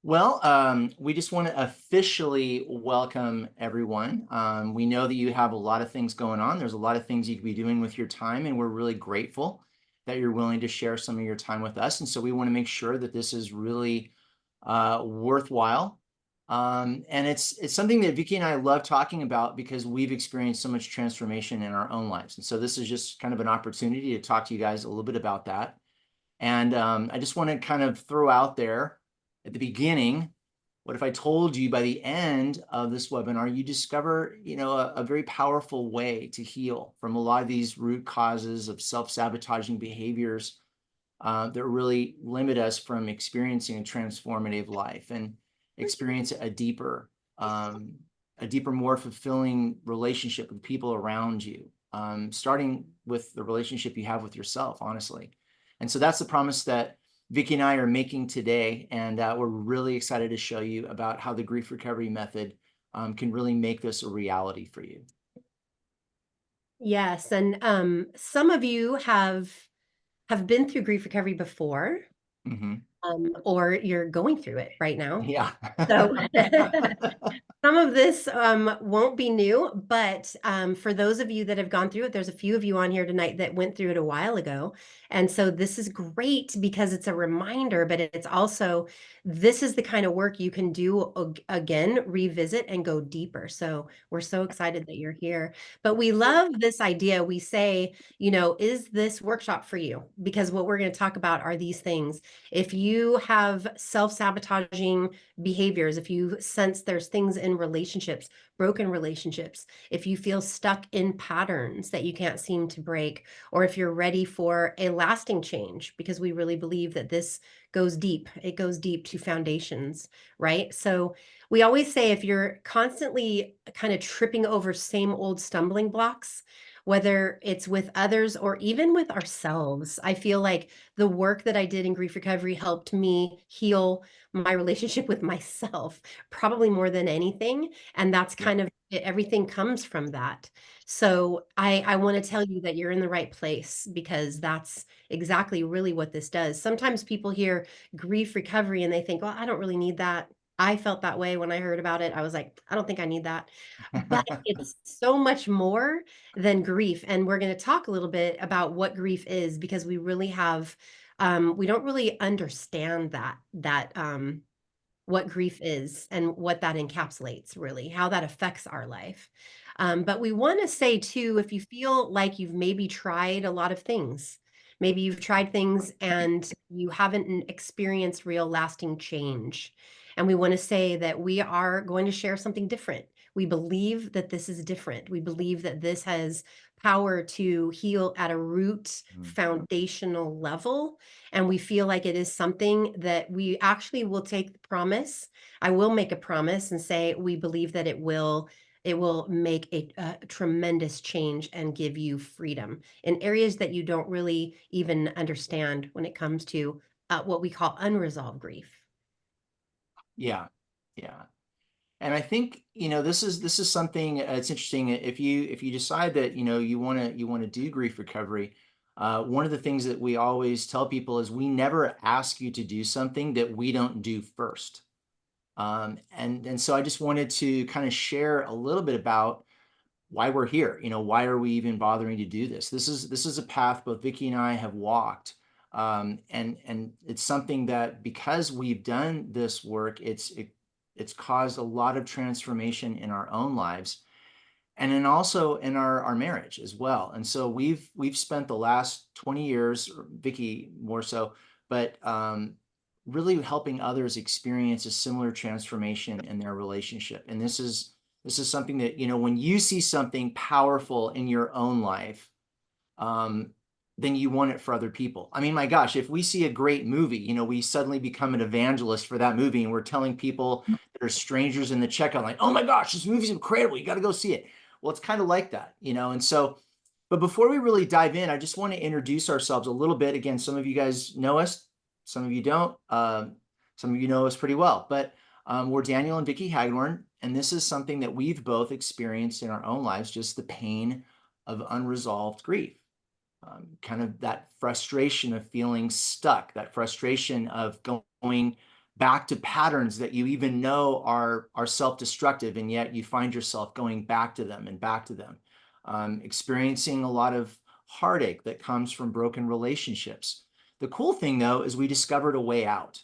Well, we just want to officially welcome everyone. We know that you have a lot of things going on. There's a lot of things you could be doing with your time, and we're really grateful that you're willing to share some of your time with us. And so we want to make sure that this is really worthwhile. And it's something that Vicky and I love talking about because we've experienced so much transformation in our own lives. And so this is just kind of an opportunity to talk to you guys a little bit about that. And I just want to kind of throw out there at the beginning, what if I told you by the end of this webinar, you discover, a very powerful way to heal from a lot of these root causes of self-sabotaging behaviors that really limit us from experiencing a transformative life and experience a deeper, more fulfilling relationship with people around you, starting with the relationship you have with yourself, honestly. And so that's the promise that Vicky and I are making today, and we're really excited to show you about how the grief recovery method can really make this a reality for you. Yes, and some of you have been through grief recovery before, Hmm. or you're going through it right now. Yeah. So some of this won't be new, but for those of you that have gone through it, there's a few of you on here tonight that went through it a while ago. And so this is great because it's a reminder, but it's also, this is the kind of work you can do again, revisit and go deeper. So we're so excited that you're here. But we love this idea. We say, is this workshop for you? Because what we're going to talk about are these things. If you have self-sabotaging behaviors, if you sense there's things in relationships, broken relationships, if you feel stuck in patterns that you can't seem to break, or if you're ready for a lasting change, because we really believe that this goes deep, it goes deep to foundations, right? So we always say if you're constantly kind of tripping over same old stumbling blocks, whether it's with others or even with ourselves, I feel like the work that I did in grief recovery helped me heal my relationship with myself, probably more than anything, and that's Yeah. kind of everything comes from that. So I wanna tell you that you're in the right place because that's exactly really what this does. Sometimes people hear grief recovery and they think, "Well, I don't really need that." I felt that way when I heard about it. I was like, "I don't think I need that." But it's so much more than grief, and we're gonna talk a little bit about what grief is because we really have we don't really understand that what grief is and what that encapsulates really, how that affects our life. But we want to say too, if you feel like you've maybe tried a lot of things, maybe you've tried things and you haven't experienced real lasting change. And we want to say that we are going to share something different. We believe that this is different. We believe that this has power to heal at a root Mhm. foundational level, and we feel like it is something that we actually will take the promise. I will make a promise and say we believe that it will make a tremendous change and give you freedom in areas that you don't really even understand when it comes to what we call unresolved grief. Yeah. Yeah. And I think, this is something, it's interesting. If you decide that, you want to do grief recovery, one of the things that we always tell people is we never ask you to do something that we don't do first. And so I just wanted to kind of share a little bit about why we're here. Why are we even bothering to do this? This is a path both Vicky and I have walked. And it's something that, because we've done this work, it's caused a lot of transformation in our own lives, and then also in our marriage as well. And so we've spent the last 20 years, or Vicky more so, but really helping others experience a similar transformation in their relationship. And this is something that, when you see something powerful in your own life, um, then you want it for other people. I mean, my gosh, if we see a great movie, we suddenly become an evangelist for that movie, and we're telling people that are strangers in the checkout, like, oh my gosh, this movie's incredible. You got to go see it. Well, it's kind of like that. And so, but before we really dive in, I just want to introduce ourselves a little bit. Again, some of you guys know us, some of you don't. Some of you know us pretty well, but we're Daniel and Vicky Hagedorn, and this is something that we've both experienced in our own lives, just the pain of unresolved grief, kind of that frustration of feeling stuck, that frustration of going back to patterns that you even know are self-destructive, and yet you find yourself going back to them and back to them. Experiencing a lot of heartache that comes from broken relationships. The cool thing, though, is we discovered a way out,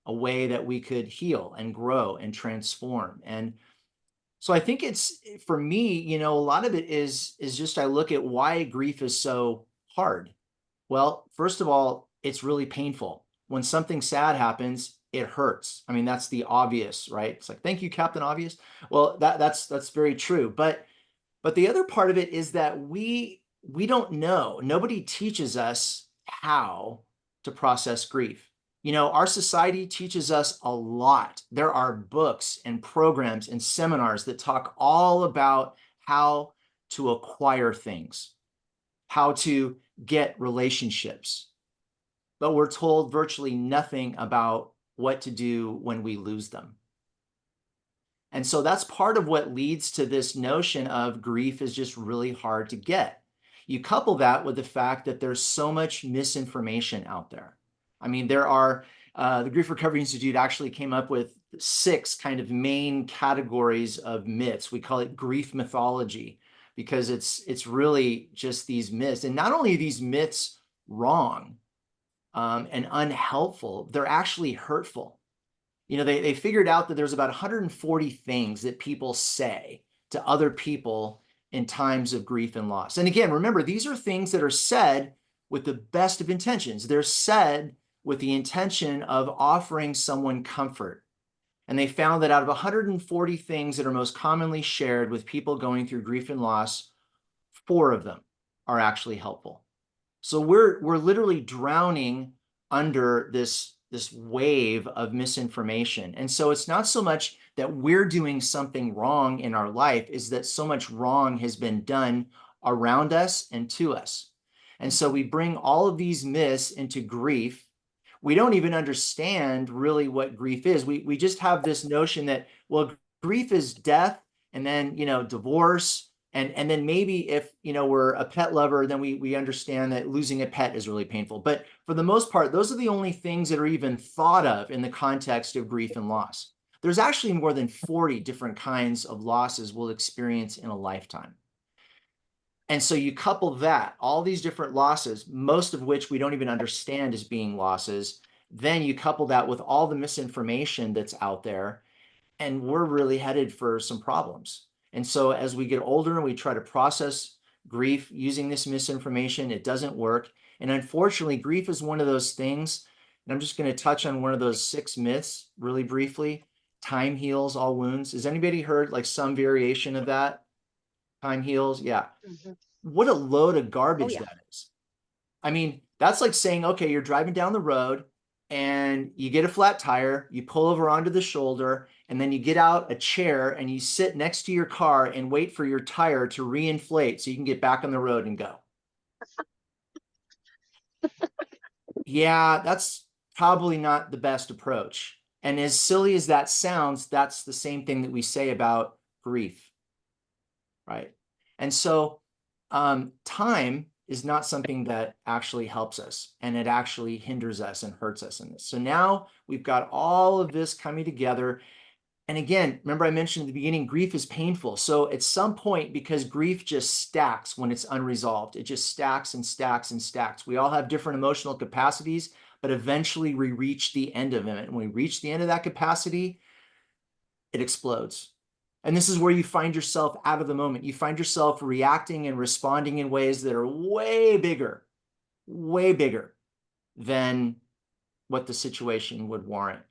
a way that we could heal and grow and transform. And so I think it's, for me, a lot of it is just, I look at why grief is so hard. Well, first of all, it's really painful. When something sad happens, it hurts. I mean, that's the obvious, right? It's like, thank you, Captain Obvious. Well, that's very true. But the other part of it is that we don't know. Nobody teaches us how to process grief. Our society teaches us a lot. There are books and programs and seminars that talk all about how to acquire things, how to get relationships. But we're told virtually nothing about what to do when we lose them. And so that's part of what leads to this notion of grief is just really hard to get. You couple that with the fact that there's so much misinformation out there. I mean, there are, the Grief Recovery Institute actually came up with 6 kind of main categories of myths. We call it grief mythology, because it's really just these myths. And not only are these myths wrong and unhelpful, they're actually hurtful. They figured out that there's about 140 things that people say to other people in times of grief and loss. And again, remember, these are things that are said with the best of intentions. They're said with the intention of offering someone comfort. And they found that out of 140 things that are most commonly shared with people going through grief and loss, 4 of them are actually helpful. So we're literally drowning under this wave of misinformation. And so it's not so much that we're doing something wrong in our life, is that so much wrong has been done around us and to us. And so we bring all of these myths into grief. We don't even understand really what grief is. We just have this notion that, well, grief is death, and then, divorce. And then maybe if, we're a pet lover, then we understand that losing a pet is really painful. But for the most part, those are the only things that are even thought of in the context of grief and loss. There's actually more than 40 different kinds of losses we'll experience in a lifetime. And so you couple that, all these different losses, most of which we don't even understand as being losses, then you couple that with all the misinformation that's out there, and we're really headed for some problems. And so as we get older and we try to process grief using this misinformation, it doesn't work. And unfortunately, grief is one of those things, and I'm just going to touch on one of those 6 myths really briefly. Time heals all wounds. Has anybody heard like some variation of that? Time heals? Yeah. Mhm. What a load of garbage yeah. that is. I mean, that's like saying, okay, you're driving down the road and you get a flat tire, you pull over onto the shoulder, and then you get out a chair and you sit next to your car and wait for your tire to reinflate so you can get back on the road and go. Yeah, that's probably not the best approach. And as silly as that sounds, that's the same thing that we say about grief, right? And so time is not something that actually helps us, and it actually hinders us and hurts us in this. So now we've got all of this coming together. And again, remember I mentioned at the beginning, grief is painful. So at some point, because grief just stacks when it's unresolved, it just stacks and stacks and stacks. We all have different emotional capacities, but eventually we reach the end of it. And when we reach the end of that capacity, it explodes. And this is where you find yourself out of the moment. You find yourself reacting and responding in ways that are way bigger than what the situation would warrant.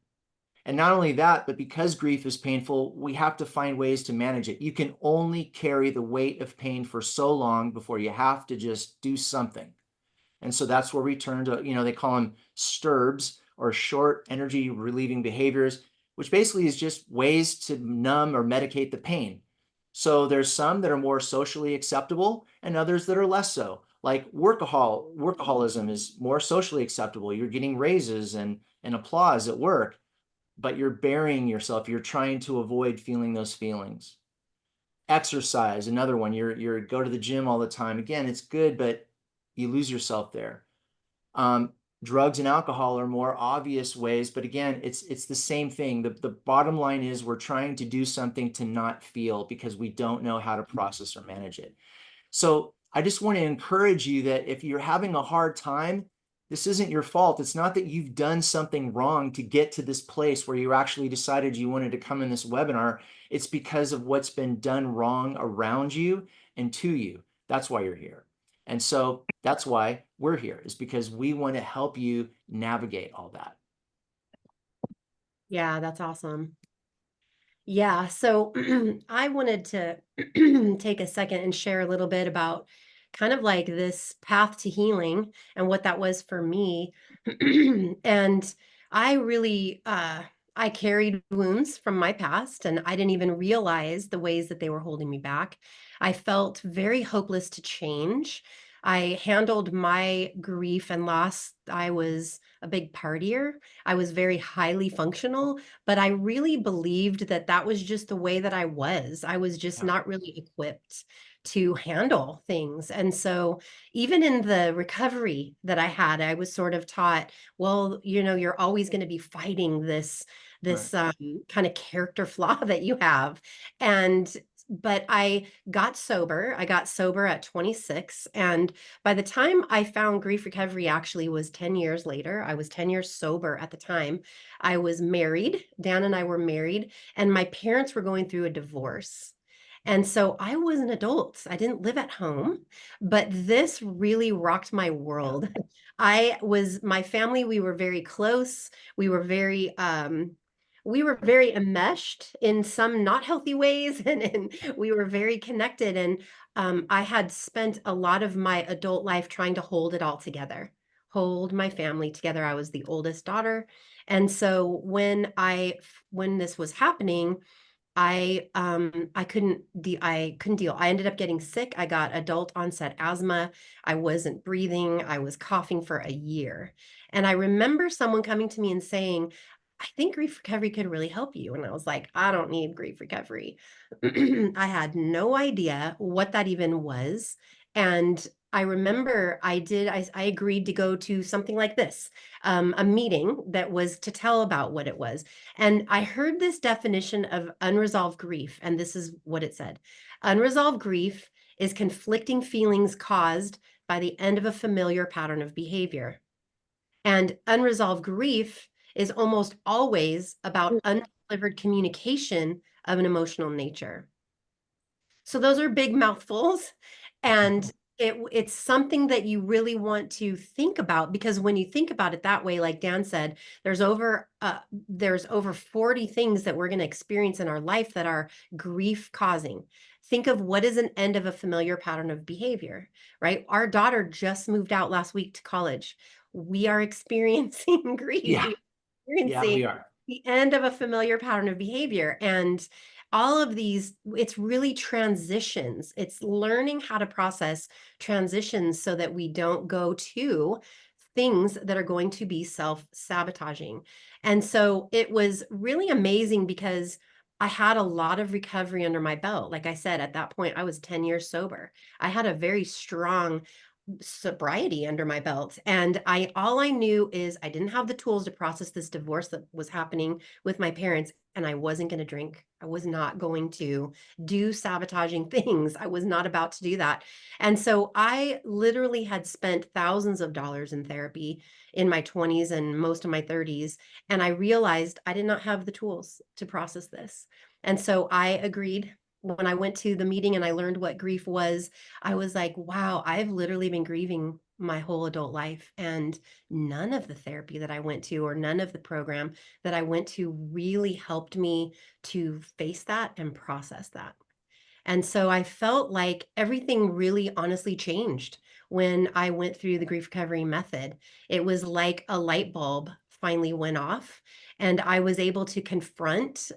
And not only that, but because grief is painful, we have to find ways to manage it. You can only carry the weight of pain for so long before you have to just do something. And so that's where we turn to, they call them STRBs, or short energy relieving behaviors, which basically is just ways to numb or medicate the pain. So there's some that are more socially acceptable and others that are less so. Like workaholism is more socially acceptable. You're getting raises and applause at work, but you're burying yourself. You're trying to avoid feeling those feelings. Exercise, another one. You're go to the gym all the time. Again, it's good, but you lose yourself there. Drugs and alcohol are more obvious ways, but again, it's the same thing. The bottom line is we're trying to do something to not feel because we don't know how to process or manage it. So I just want to encourage you that if you're having a hard time, this isn't your fault. It's not that you've done something wrong to get to this place where you actually decided you wanted to come in this webinar. It's because of what's been done wrong around you and to you. That's why you're here. And so that's why we're here, is because we want to help you navigate all that. Yeah, that's awesome. Yeah, so I wanted to take a second and share a little bit about kind of like this path to healing and what that was for me. And I really I carried wounds from my past and I didn't even realize the ways that they were holding me back. I felt very hopeless to change. I handled my grief and loss. I was a big partier. I was very highly functional, but I really believed that that was just the way that I was. I was just Yeah, not really equipped to handle things. And so even in the recovery that I had, I was sort of taught, well, you know, you're always going to be fighting this right. kind of character flaw that you have. And but I got sober. I got sober at 26. And by the time I found grief recovery actually was 10 years later. I was 10 years sober at the time. I was married. Dan and I were married, and my parents were going through a divorce. And so I was an adult. I didn't live at home, but this really rocked my Yeah, world. My family, we were very close. We were very enmeshed in some not healthy ways, and we were very connected. And I had spent a lot of my adult life trying to hold it all together, hold my family together. I was the oldest daughter. And so when this was happening, I couldn't deal. I ended up getting sick. I got adult onset asthma. I wasn't breathing. I was coughing for a year. And I remember someone coming to me and saying, I think grief recovery could really help you. And I was like, I don't need grief recovery. I had no idea what that even was. And I remember I agreed to go to something like this, a meeting that was to tell about what it was. And I heard this definition of unresolved grief, and this is what it said. Unresolved grief is conflicting feelings caused by the end of a familiar pattern of behavior. And unresolved grief is almost always about undelivered communication of an emotional nature. So those are big mouthfuls, and it's something that you really want to think about, because when you think about it that way, like Dan said, there's over 40 things that we're going to experience in our life that are grief causing. Think of what is an end of a familiar pattern of behavior, right? Our daughter just moved out last week to college. We are experiencing grief. yeah, We are yeah, experiencing we are. the end of a familiar pattern of behavior. And all of these, it's really transitions. It's learning how to process transitions so that we don't go to things that are going to be self-sabotaging. And so it was really amazing because I had a lot of recovery under my belt. Like I said, at that point, I was 10 years sober. I had a very strong sobriety under my belt, and I all I knew is I didn't have the tools to process this divorce that was happening with my parents, and I wasn't going to drink. I was not going to do sabotaging things. I was not about to do that. And so I literally had spent thousands of dollars in therapy in my 20s and most of my 30s, and I realized I did not have the tools to process this. And so I agreed. When I went to the meeting and I learned what grief was, I was like, wow, I've literally been grieving my whole adult life. And none of the therapy that I went to, or none of the program that I went to, really helped me to face that and process that. And so I felt like everything really honestly changed when I went through the grief recovery method. It was like a light bulb finally went off, and I was able to confront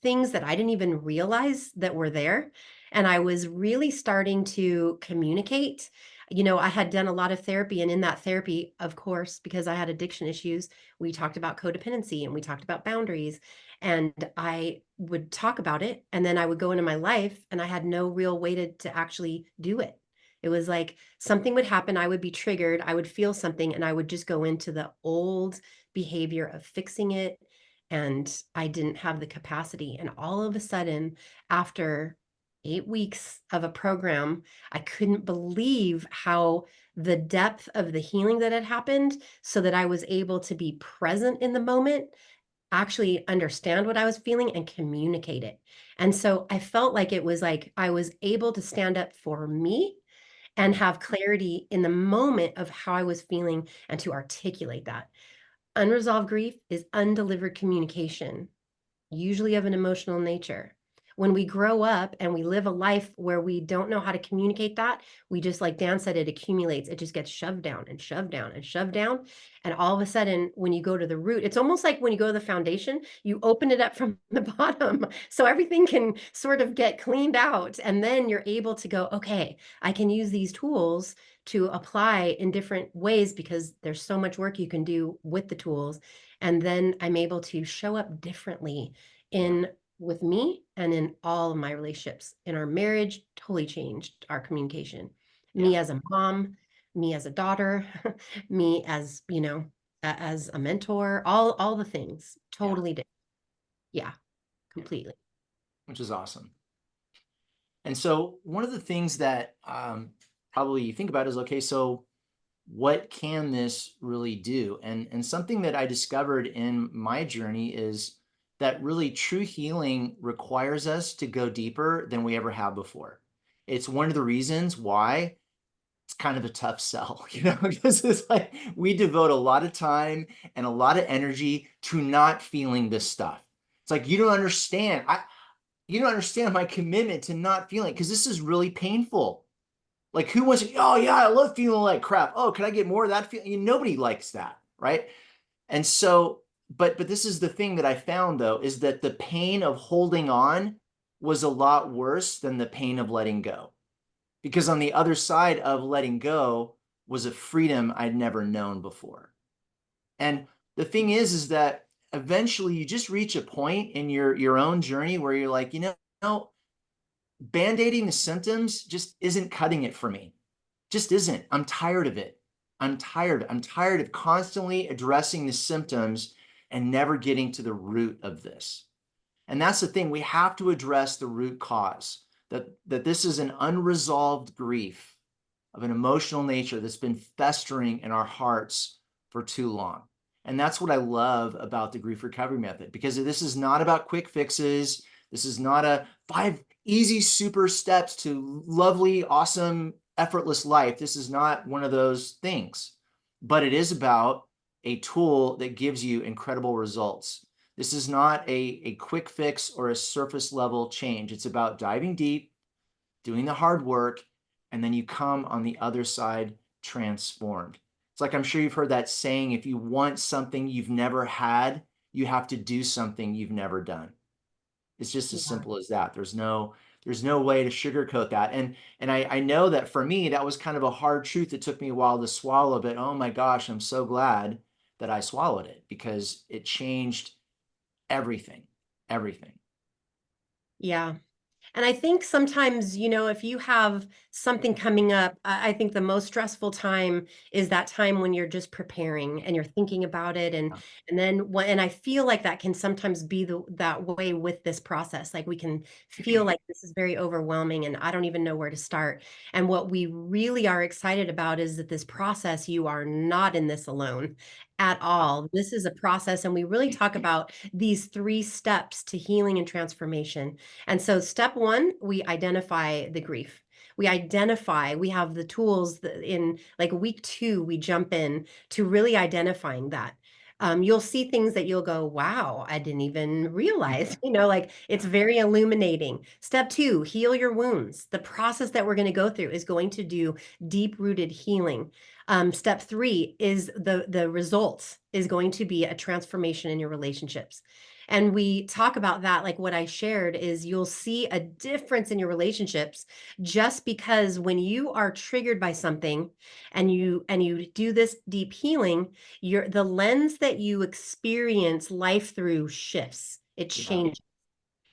things that I didn't even realize that were there. And I was really starting to communicate. You know, I had done a lot of therapy, and in that therapy, of course, because I had addiction issues, we talked about codependency and we talked about boundaries. And I would talk about it, and then I would go into my life, and I had no real way to actually do it. It was like something would happen, I would be triggered, I would feel something, and I would just go into the old behavior of fixing it, and I didn't have the capacity. And all of a sudden, after 8 weeks of a program, I couldn't believe how the depth of the healing that had happened, so that I was able to be present in the moment, actually understand what I was feeling and communicate it. And so I felt like it was like I was able to stand up for me and Mm. have clarity in the moment of how I was feeling and to articulate that. Unresolved grief is undelivered communication, usually of an emotional nature. When we grow up and we live a life where we don't know how to communicate that, we just, like Dan said, it accumulates. It just gets shoved down and shoved down and shoved down. And all of a sudden, when you go to the root, it's almost like when you go to the foundation, you open it up from the bottom so everything can sort of get cleaned out. And then you're able to go, okay, I can use these tools to apply in different ways because there's so much work you can do with the tools. And then I'm able to show up differently Yeah, in with me and in all of my relationships. In our marriage, totally changed our communication. yeah, Me as a mom, me as a daughter, me as, as a mentor, all the things yeah, totally did. Yeah, yeah, completely. which is awesome. And so one of the things that probably you think about is, okay, so what can this really do? And something that I discovered in my journey is that really true healing requires us to go deeper than we ever have before. It's one of the reasons why it's kind of a tough sell, because it's like we devote a lot of time and a lot of energy to not feeling this stuff. It's like you don't understand. You don't understand my commitment to not feeling, because this is really painful. Like, who wants to, oh yeah, I love feeling like crap. Oh, can I get more of that feeling? Nobody likes that, right? And so, but this is the thing that I found though, is that the pain of holding on was a lot worse than the pain of letting go. Because on the other side of letting go was a freedom I'd never known before. And the thing is that eventually you just reach a point in your own journey where you're like, band-aiding the symptoms just isn't cutting it for me. Just isn't. I'm tired of it. I'm tired. I'm tired of constantly addressing the symptoms and never getting to the root of this. And that's the thing. We have to address the root cause, that this is an unresolved grief of an emotional nature that's been festering in our hearts for too long. And that's what I love about the grief recovery method, because this is not about quick fixes. This is not a 5 easy super steps to lovely, awesome, effortless life. This is not one of those things, but it is about a tool that gives you incredible results. This is not a quick fix or a surface level change. It's about diving deep, doing the hard work, and then you come on the other side transformed. It's like, I'm sure you've heard that saying, if you want something you've never had, you have to do something you've never done. It's just as Yeah. simple as that. There's no way to sugarcoat that. And I know that for me, that was kind of a hard truth. It took me a while to swallow, but oh my gosh, I'm so glad that I swallowed it, because it changed everything. Everything. Yeah. And I think sometimes, if you have something coming up, I think the most stressful time is that time when you're just preparing and you're thinking about it. And then and I feel like that can sometimes be that way with this process. Like we can feel like this is very overwhelming and I don't even know where to start. And what we really are excited about is that this process, you are not in this alone at all. This is a process, and we really talk about these 3 steps to healing and transformation. And so step 1, we identify the grief. We have the tools in like week 2, we jump in to really identifying that. You'll see things that you'll go, wow, I didn't even realize, like it's Yeah. very illuminating. Step 2, heal your wounds. The process that we're going to go through is going to do deep rooted healing. Step 3 is the results is going to be a transformation in your relationships. And we talk about that, like what I shared is you'll see a difference in your relationships just because when you are triggered by something and you do this deep healing, the lens that you experience life through shifts. It Yeah. changes.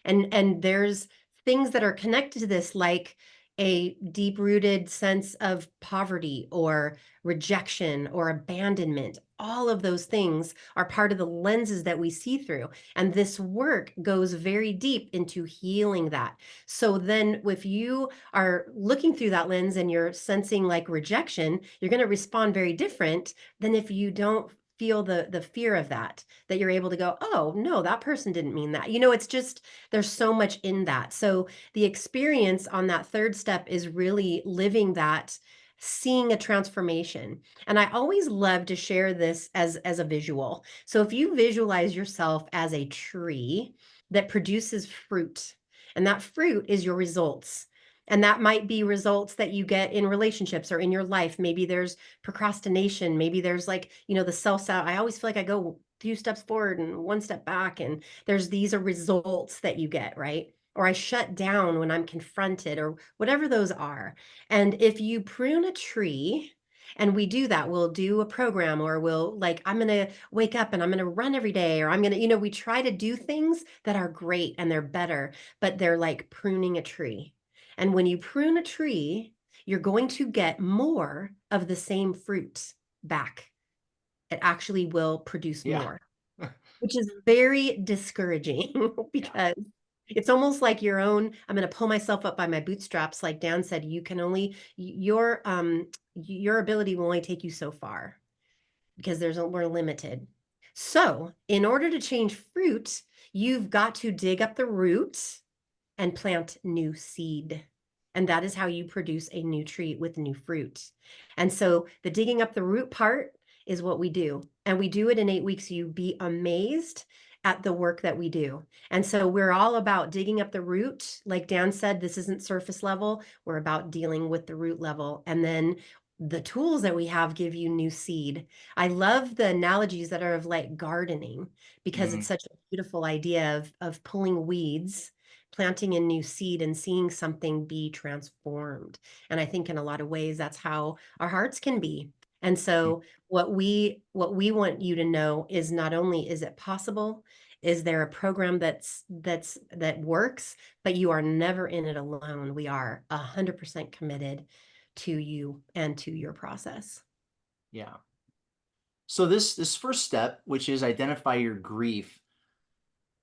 And there's things that are connected to this, like a deep-rooted sense of poverty or rejection or abandonment. All of those things are part of the lenses that we see through. And this work goes very deep into healing that. So then if you are looking through that lens and you're sensing like rejection, you're going to respond very different than if you don't feel the fear of that you're able to go, oh no, that person didn't mean that. It's just there's so much in that. So the experience on that third step is really living that, seeing a transformation. And I always love to share this as a visual. So if you visualize yourself as a tree that produces fruit, and that fruit is your results. And that might be results that you get in relationships or in your life. Maybe there's procrastination. Maybe there's like, the self-doubt. I always feel like I go few steps forward and one step back. And these are results that you get, right? Or I shut down when I'm confronted, or whatever those are. And if you prune a tree, and we do that, we'll do a program, or we'll like, I'm going to wake up and I'm going to run every day, or I'm going to, we try to do things that are great and they're better, but they're like pruning a tree. And when you prune a tree, you're going to get more of the same fruit back. It actually will produce Yeah. more, which is very discouraging Yeah. because it's almost like I'm going to pull myself up by my bootstraps. Like Dan said, you can only, your ability will only take you so far because we're limited. So in order to change fruit, you've got to dig up the root and plant new seed. And that is how you produce a new tree with new fruit. And so the digging up the root part is what we do. And we do it in 8 weeks. You'd be amazed at the work that we do. And so we're all about digging up the root. Like Dan said, this isn't surface level. We're about dealing with the root level. And then the tools that we have give you new seed. I love the analogies that are of like gardening, because it's Mm, such a beautiful idea of pulling weeds, planting a new seed, and seeing something be transformed. And I think in a lot of ways that's how our hearts can be. And mm, so what we want you to know is, not only is it possible, is there a program that works, but you are never in it alone. We are 100% committed to you and to your process. yeah. So this first step, which is identify your grief,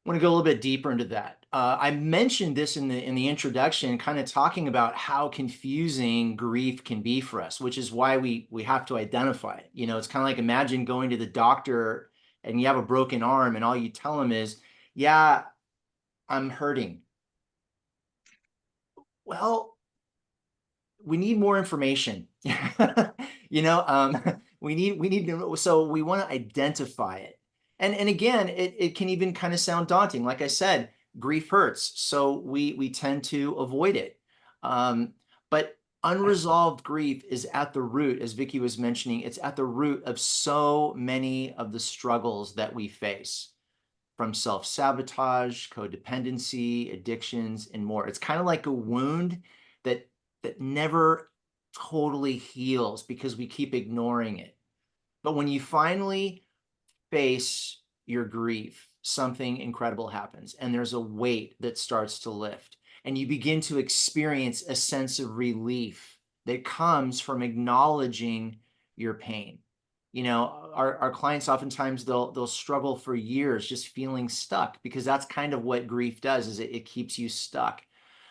I want to go a little bit deeper into that. I mentioned this in the introduction, kind of talking about how confusing grief can be for us, which is why we have to identify it. It's kind of like, imagine going to the doctor and you have a broken arm, and all you tell them is, "Yeah, I'm hurting." Well, we need more information. We need to know, so we want to identify it. And again, it can even kind of sound daunting. Like I said, grief hurts, so we tend to avoid it. But unresolved grief is at the root, as Vicky was mentioning. It's at the root of so many of the struggles that we face, from self-sabotage, codependency, addictions, and more. It's kind of like a wound that never totally heals because we keep ignoring it. But when you finally face your grief, something incredible happens, and there's a weight that starts to lift, and you begin to experience a sense of relief that comes from acknowledging your pain. Our clients, oftentimes they'll struggle for years just feeling stuck, because that's kind of what grief does, is it keeps you stuck.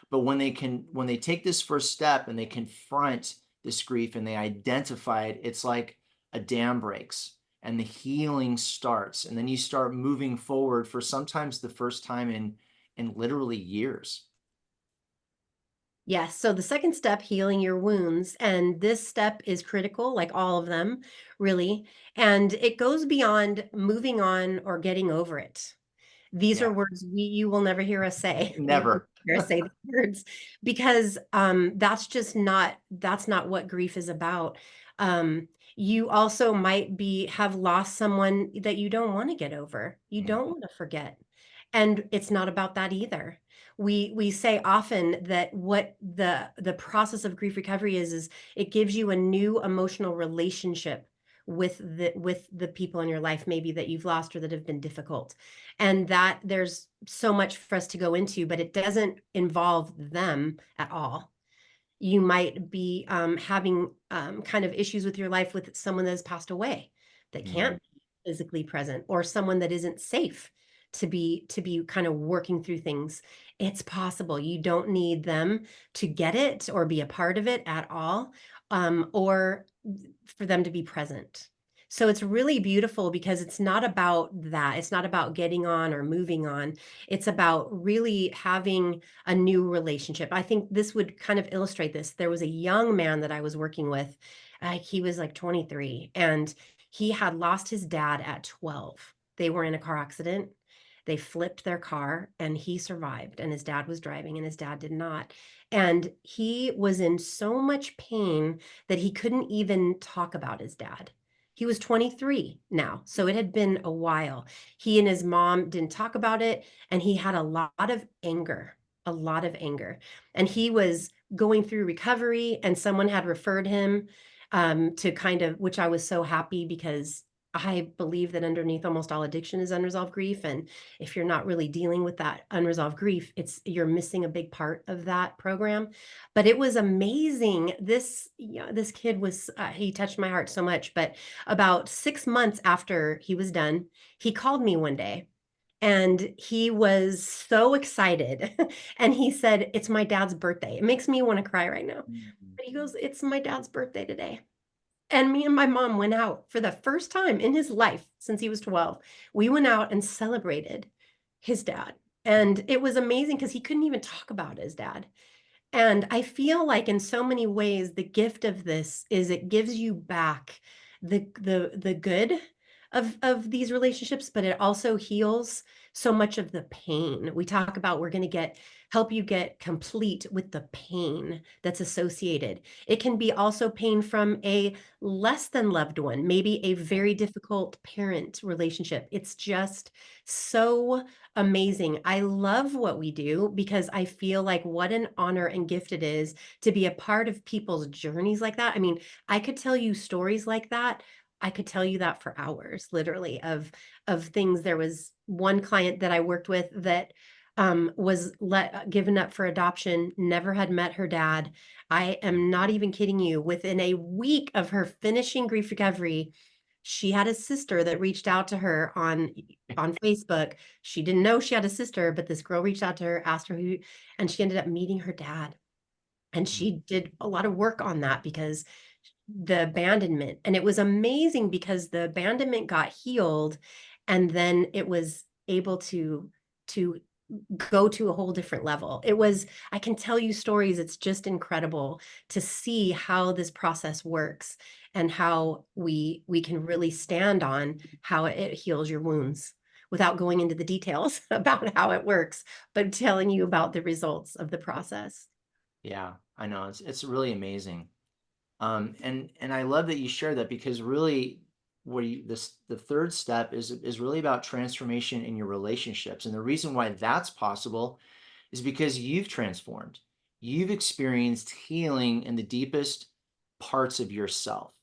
But when they take this first step and they confront this grief and they identify it, it's like a dam breaks and the healing starts. And then you start moving forward for sometimes the first time in literally years. Yes. So the second step, healing your wounds. And this step is critical, like all of them, really. And it goes beyond moving on or getting over it. These are Yeah, words you will never hear us say. You will never. never hear us say the words, because that's not what grief is about. You also might have lost someone that you don't want to get over. You Mm, don't want to forget. And it's not about that either. We say often that what the process of grief recovery is it gives you a new emotional relationship with the people in your life, maybe that you've lost or that have been difficult. And that there's so much for us to go into, but it doesn't involve them at all. You might be having kind of issues with your life with someone that has passed away that Mhm. can't be physically present, or someone that isn't safe to be kind of working through things. It's possible. You don't need them to get it or be a part of it at all, or for them to be present. So it's really beautiful because it's not about that. It's not about getting on or moving on. It's about really having a new relationship. I think this would kind of illustrate this. There was a young man that I was working with. He was like 23, and he had lost his dad at 12. They were in a car accident. They flipped their car and he survived, and his dad was driving and his dad did not. And he was in so much pain that he couldn't even talk about his dad. He was 23 now, so it had been a while. He and his mom didn't talk about it, and he had a lot of anger. And he was going through recovery, and someone had referred him to kind of, which I was so happy because I believe that underneath almost all addiction is unresolved grief. And if you're not really dealing with that unresolved grief, you're missing a big part of that program. But it was amazing. This kid was, he touched my heart so much. But about 6 months after he was done, he called me one day and he was so excited. And he said, "It's my dad's birthday." It makes me want to cry right now. Mhm. But he goes, "It's my dad's birthday today." And me and my mom went out for the first time in his life since he was 12. We went out and celebrated his dad. And it was amazing because he couldn't even talk about his dad. And I feel like in so many ways, the gift of this is it gives you back the good of these relationships, but it also heals so much of the pain. We talk about we're going to get help you get complete with the pain that's associated. It can be also pain from a less than loved one, maybe a very difficult parent relationship. It's just so amazing. I love what we do because I feel like what an honor and gift it is to be a part of people's journeys like that. I mean, I could tell you stories like that. I could tell you that for hours, literally, of things. There was one client that I worked with that was given up for adoption, never had met her dad. I am not even kidding you. Within a week of her finishing grief recovery, she had a sister that reached out to her on Facebook. She didn't know she had a sister, but this girl reached out to her, asked her who, and she ended up meeting her dad. And Mhm. she did a lot of work on that because the abandonment, and it was amazing because the abandonment got healed, and then it was able to go to a whole different level. It was, I can tell you stories. It's just incredible to see how this process works and how we can really stand on how it heals your wounds without going into the details about how it works, but telling you about the results of the process. Yeah, I know. It's really amazing. And I love that you share that because really the third step is really about transformation in your relationships. And the reason why that's possible is because you've transformed. You've experienced healing in the deepest parts of yourself.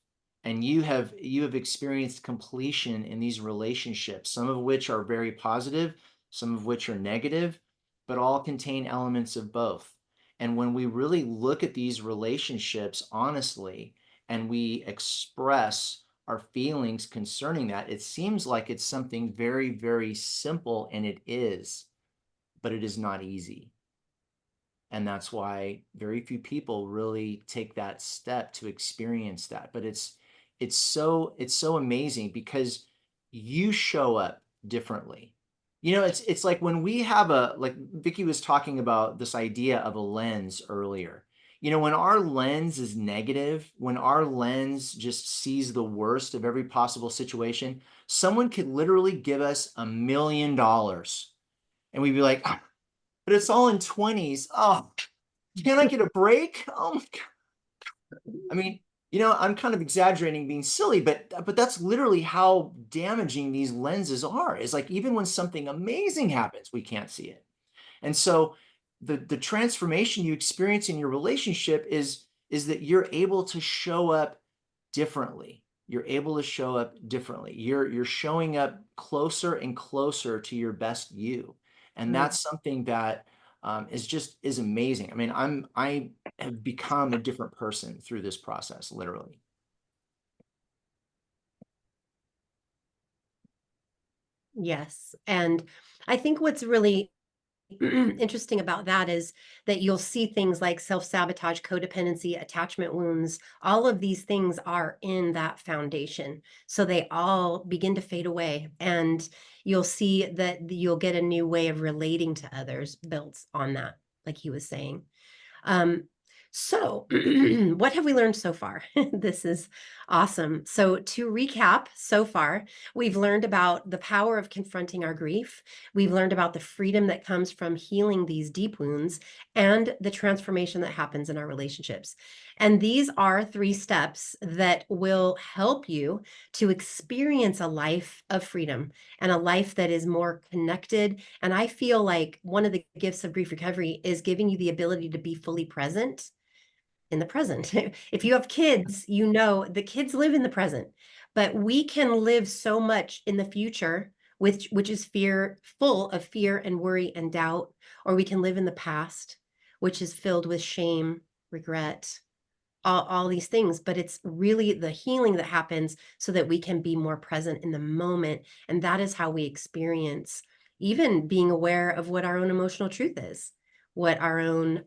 And you have experienced completion in these relationships, some of which are very positive, some of which are negative, but all contain elements of both. And when we really look at these relationships honestly and we express our feelings concerning that, it seems like it's something very, very simple, and it is, but it is not easy. And that's why very few people really take that step to experience that. But it's so amazing because you show up differently. It's like when we have like Vicky was talking about this idea of a lens earlier. When our lens is negative, when our lens just sees the worst of every possible situation, someone could literally give us $1 million and we'd be like, "Ah, but it's all in 20s. Oh, can I get a break?" Oh my God. I mean, I'm kind of exaggerating, being silly, but that's literally how damaging these lenses are. It's like even when something amazing happens, we can't see it. And so the transformation you experience in your relationship is that you're able to show up differently. You're able to show up differently. You're showing up closer and closer to your best you. And Mm, that's something that is amazing. I mean, I have become a different person through this process, literally. Yes. And I think what's really interesting about that is that you'll see things like self-sabotage, codependency, attachment wounds. All of these things are in that foundation. So they all begin to fade away. And you'll see that you'll get a new way of relating to others built on that, like he was saying. Um, so, what have we learned so far? This is awesome. So, to recap, so far, we've learned about the power of confronting our grief. We've learned about the freedom that comes from healing these deep wounds and the transformation that happens in our relationships. And these are 3 steps that will help you to experience a life of freedom and a life that is more connected. And I feel like one of the gifts of grief recovery is giving you the ability to be fully present in the present. If you have kids, you know the kids live in the present, but we can live so much in the future, which is fear, full of fear and worry and doubt, or we can live in the past, which is filled with shame, regret, all these things, but it's really the healing that happens so that we can be more present in the moment. And that is how we experience even being aware of what our own emotional truth is, what our own,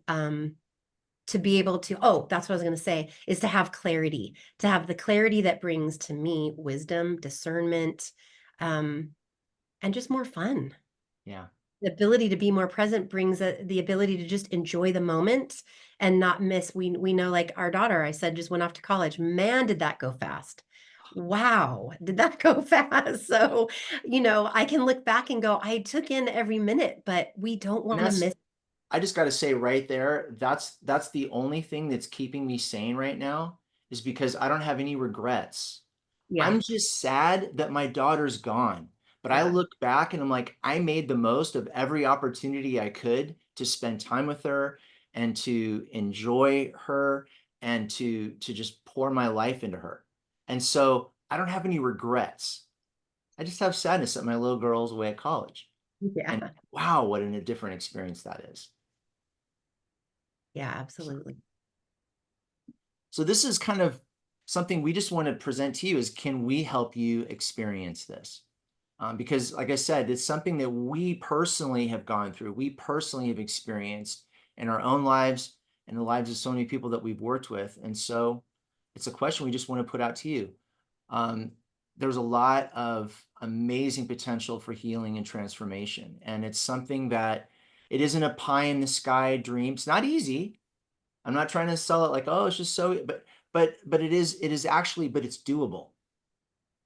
to be able to, oh, that's what I was going to say, is to have clarity, to have the clarity that brings to me wisdom, discernment, um, and just more fun. Yeah. The ability to be more present brings the ability to just enjoy the moment and not miss. We know, like our daughter, I said, just went off to college. Man, did that go fast. Wow, did that go fast? So, I can look back and go, I took in every minute, but we don't And want to that's miss. I just got to say right there, that's the only thing that's keeping me sane right now is because I don't have any regrets. Yeah, I'm just sad that my daughter's gone. But I yeah, look back and I'm like, I made the most of every opportunity I could to spend time with her and to enjoy her and to just pour my life into her. And so I don't have any regrets. I just have sadness that my little girl's away at college. And yeah, wow, what a different experience that is. yeah, So, absolutely. so this is kind of something we just want to present to you is can we help you experience this? Because like I said, it's something that we personally have gone through. We personally have experienced in our own lives and the lives of so many people that we've worked with. And so it's a question we just want to put out to you. Um, there's a lot of amazing potential for healing and transformation. And it's something that it isn't a pie in the sky dream. It's not easy. I'm not trying to sell it like, oh, it's just so, but it is actually, but it's doable.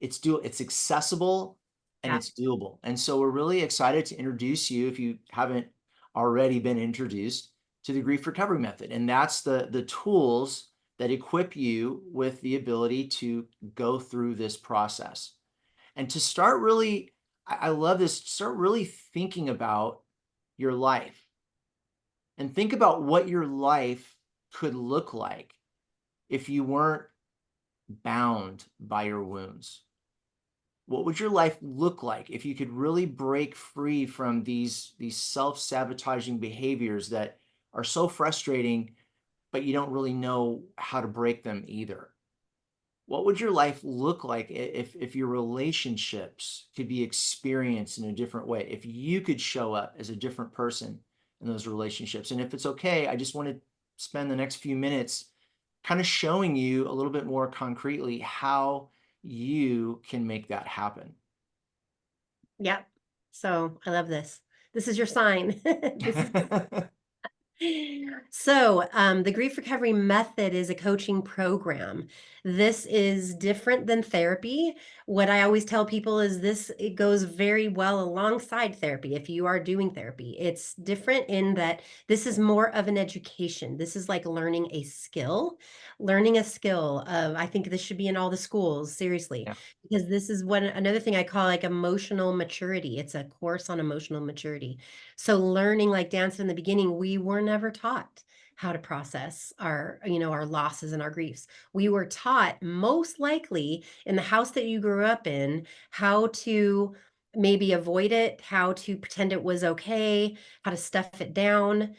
It's accessible and Yeah, it's doable. And so we're really excited to introduce you, if you haven't already been introduced, to the grief recovery method. And that's the tools that equip you with the ability to go through this process. And to start really, I love this, start really thinking about your life and think about what your life could look like if you weren't bound by your wounds. What would your life look like if you could really break free from these self-sabotaging behaviors that are so frustrating, but you don't really know how to break them either? What would your life look like if your relationships could be experienced in a different way? If you could show up as a different person in those relationships? And if it's okay, I just want to spend the next few minutes kind of showing you a little bit more concretely how you can make that happen. yeah. So I love this. This is your sign. This is So, the grief recovery method is a coaching program. This is different than therapy. What I always tell people is this, it goes very well alongside therapy if you are doing therapy. It's different in that this is more of an education. This is like learning a skill of, I think this should be in all the schools, seriously, Yeah. because this is what another thing I call like emotional maturity. It's a course on emotional maturity. So learning, like Dan said in the beginning, we were never taught how to process our losses and our griefs. We were taught most likely in the house that you grew up in how to maybe avoid it, how to pretend it was okay, how to stuff it down.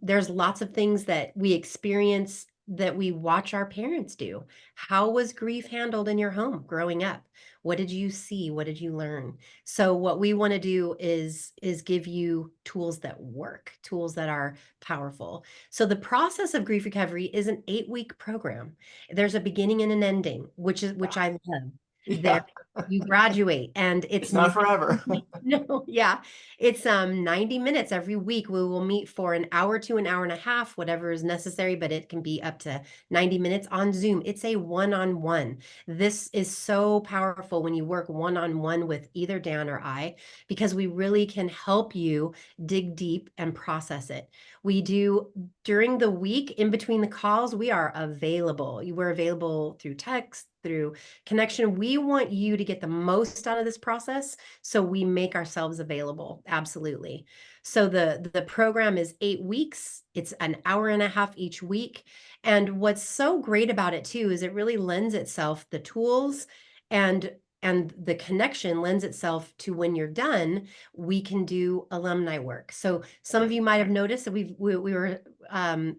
There's lots of things that we experience that we watch our parents do. How was grief handled in your home growing up? What did you see? What did you learn? So what we want to do is give you tools that work, tools that are powerful. So the process of grief recovery is an 8-week program. There's a beginning and an ending, which I love. There Yeah. you graduate and it's It's not 90 forever. no, yeah. It's 90 minutes every week. We will meet for an hour to an hour and a half, whatever is necessary, but it can be up to 90 minutes on Zoom. It's a one-on-one. This is so powerful when you work one-on-one with either Dan or I, because we really can help you dig deep and process it. We do during the week in between the calls, we are available. We're available through text, through connection. We want you to get the most out of this process, so we make ourselves available. Absolutely. So the program is 8 weeks. It's an hour and a half each week. And what's so great about it too is it really lends itself, the tools and the connection lends itself to when you're done, we can do alumni work. So some of you might have noticed that we were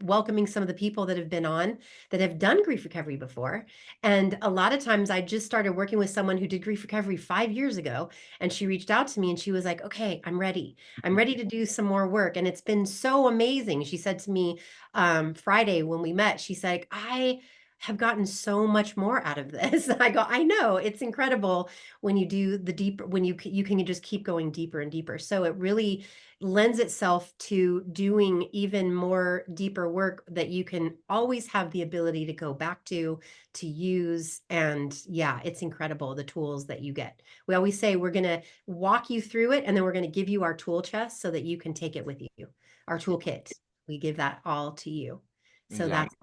welcoming some of the people that have been on that have done grief recovery before. And a lot of times I just started working with someone who did grief recovery 5 years ago. And she reached out to me and she was like, okay, I'm ready. I'm ready to do some more work. And it's been so amazing. She said to me Friday when we met, she's like, I have gotten so much more out of this. I go, I know, it's incredible when you do the deeper, when you can just keep going deeper and deeper. So it really lends itself to doing even more deeper work that you can always have the ability to go back to use. And yeah, it's incredible the tools that you get. We always say we're going to walk you through it and then we're going to give you our tool chest so that you can take it with you. Our toolkit. We give that all to you. So Exactly.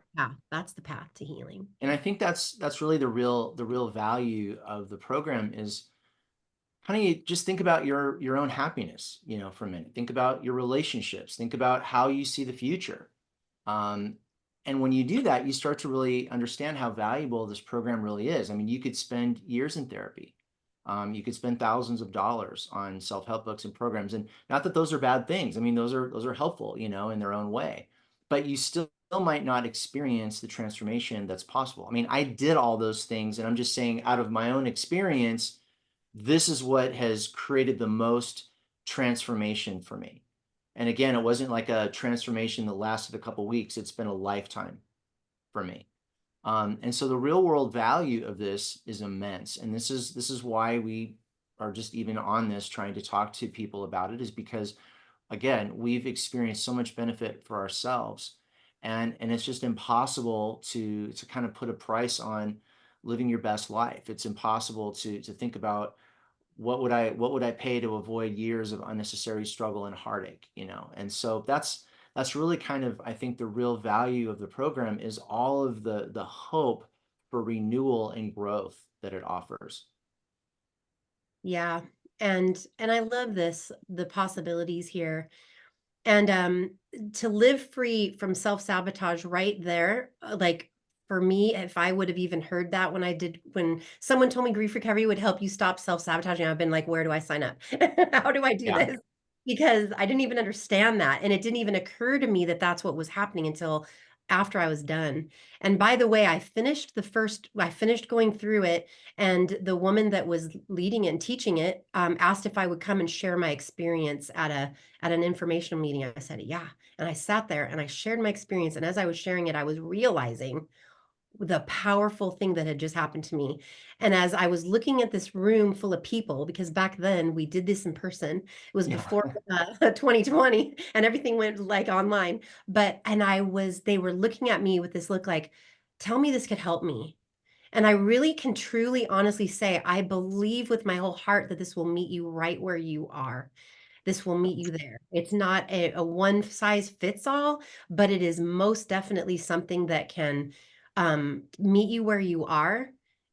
that's the path to healing. And I think that's really the real value of the program is kind of you just think about your own happiness, for a minute. Think about your relationships. Think about how you see the future. Um, and when you do that, you start to really understand how valuable this program really is. I mean, you could spend years in therapy. You could spend thousands of dollars on self-help books and programs. And not that those are bad things. I mean, those are helpful, in their own way. But you still might not experience the transformation that's possible. I mean, I did all those things, and I'm just saying out of my own experience, this is what has created the most transformation for me. And again, it wasn't like a transformation that lasted a couple weeks. It's been a lifetime for me. And so the real world value of this is immense. And this is why we are just even on this trying to talk to people about it, is because again, we've experienced so much benefit for ourselves. And it's just impossible to kind of put a price on living your best life. It's impossible to think about what would I pay to avoid years of unnecessary struggle and heartache. And so that's really kind of, I think, the real value of the program is all of the hope for renewal and growth that it offers. Yeah. And I love this, the possibilities here. And to live free from self-sabotage right there, like for me, if I would have even heard that when someone told me grief recovery would help you stop self-sabotaging, I've been like, where do I sign up? How do I do Yeah. this? Because I didn't even understand that. And it didn't even occur to me that that's what was happening until after I was done. And by the way, I finished going through it, and the woman that was leading it and teaching it asked if I would come and share my experience at an informational meeting. I said, yeah. And I sat there and I shared my experience. And as I was sharing it, I was realizing the powerful thing that had just happened to me. And as I was looking at this room full of people, because back then we did this in person, it was Yeah. before 2020 and everything went like online. They were looking at me with this look like, tell me this could help me. And I really can truly, honestly say, I believe with my whole heart that this will meet you right where you are. This will meet you there. It's not a one size fits all, but it is most definitely something that can meet you where you are.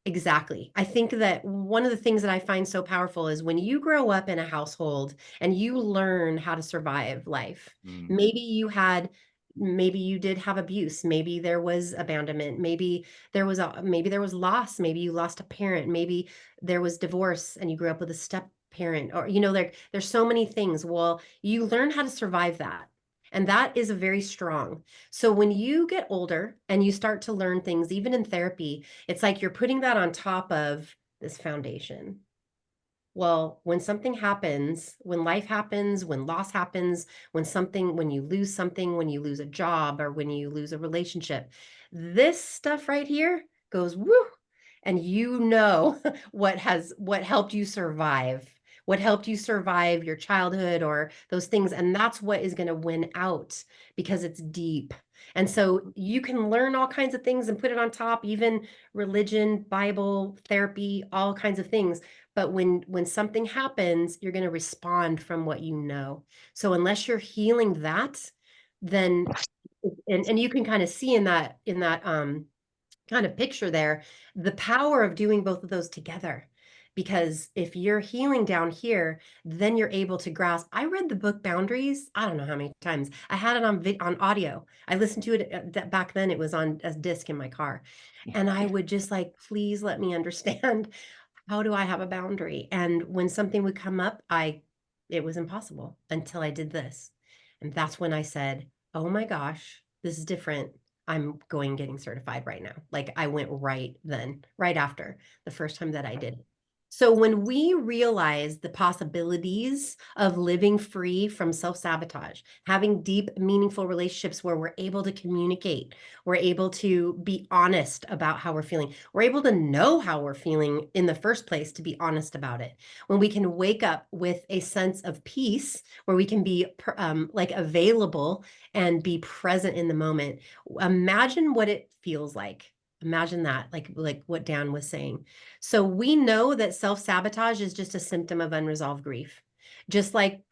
Exactly. I think that one of the things that I find so powerful is when you grow up in a household and you learn how to survive life. Mm. Maybe you did have abuse, maybe there was abandonment, maybe there was loss, maybe you lost a parent, maybe there was divorce and you grew up with a step parent, or there's so many things. Well, you learn how to survive that. And that is a very strong. So when you get older and you start to learn things, even in therapy, it's like you're putting that on top of this foundation. Well, when something happens, when life happens, when loss happens, when you lose something, when you lose a job or when you lose a relationship, this stuff right here goes woo. And what helped you survive, what helped you survive your childhood or those things. And that's what is going to win out because it's deep. And so you can learn all kinds of things and put it on top, even religion, Bible, therapy, all kinds of things. But when something happens, you're going to respond from what you know. So unless you're healing that, then and you can kind of see in that kind of picture there the power of doing both of those together. Because if you're healing down here, then you're able to grasp. I read the book Boundaries. I don't know how many times. I had it on audio. I listened to it back then. It was on a disc in my car, and I would just like, please let me understand. How do I have a boundary? And when something would come up, it was impossible until I did this. And that's when I said, oh my gosh, this is different. I'm getting certified right now. Like I went right then, right after the first time that I did it. So when we realize the possibilities of living free from self-sabotage, having deep, meaningful relationships where we're able to communicate, we're able to be honest about how we're feeling, we're able to know how we're feeling in the first place to be honest about it. When we can wake up with a sense of peace, where we can be like available and be present in the moment. Imagine what it feels like. Imagine that, like what Dan was saying. So we know that self-sabotage is just a symptom of unresolved grief. Just like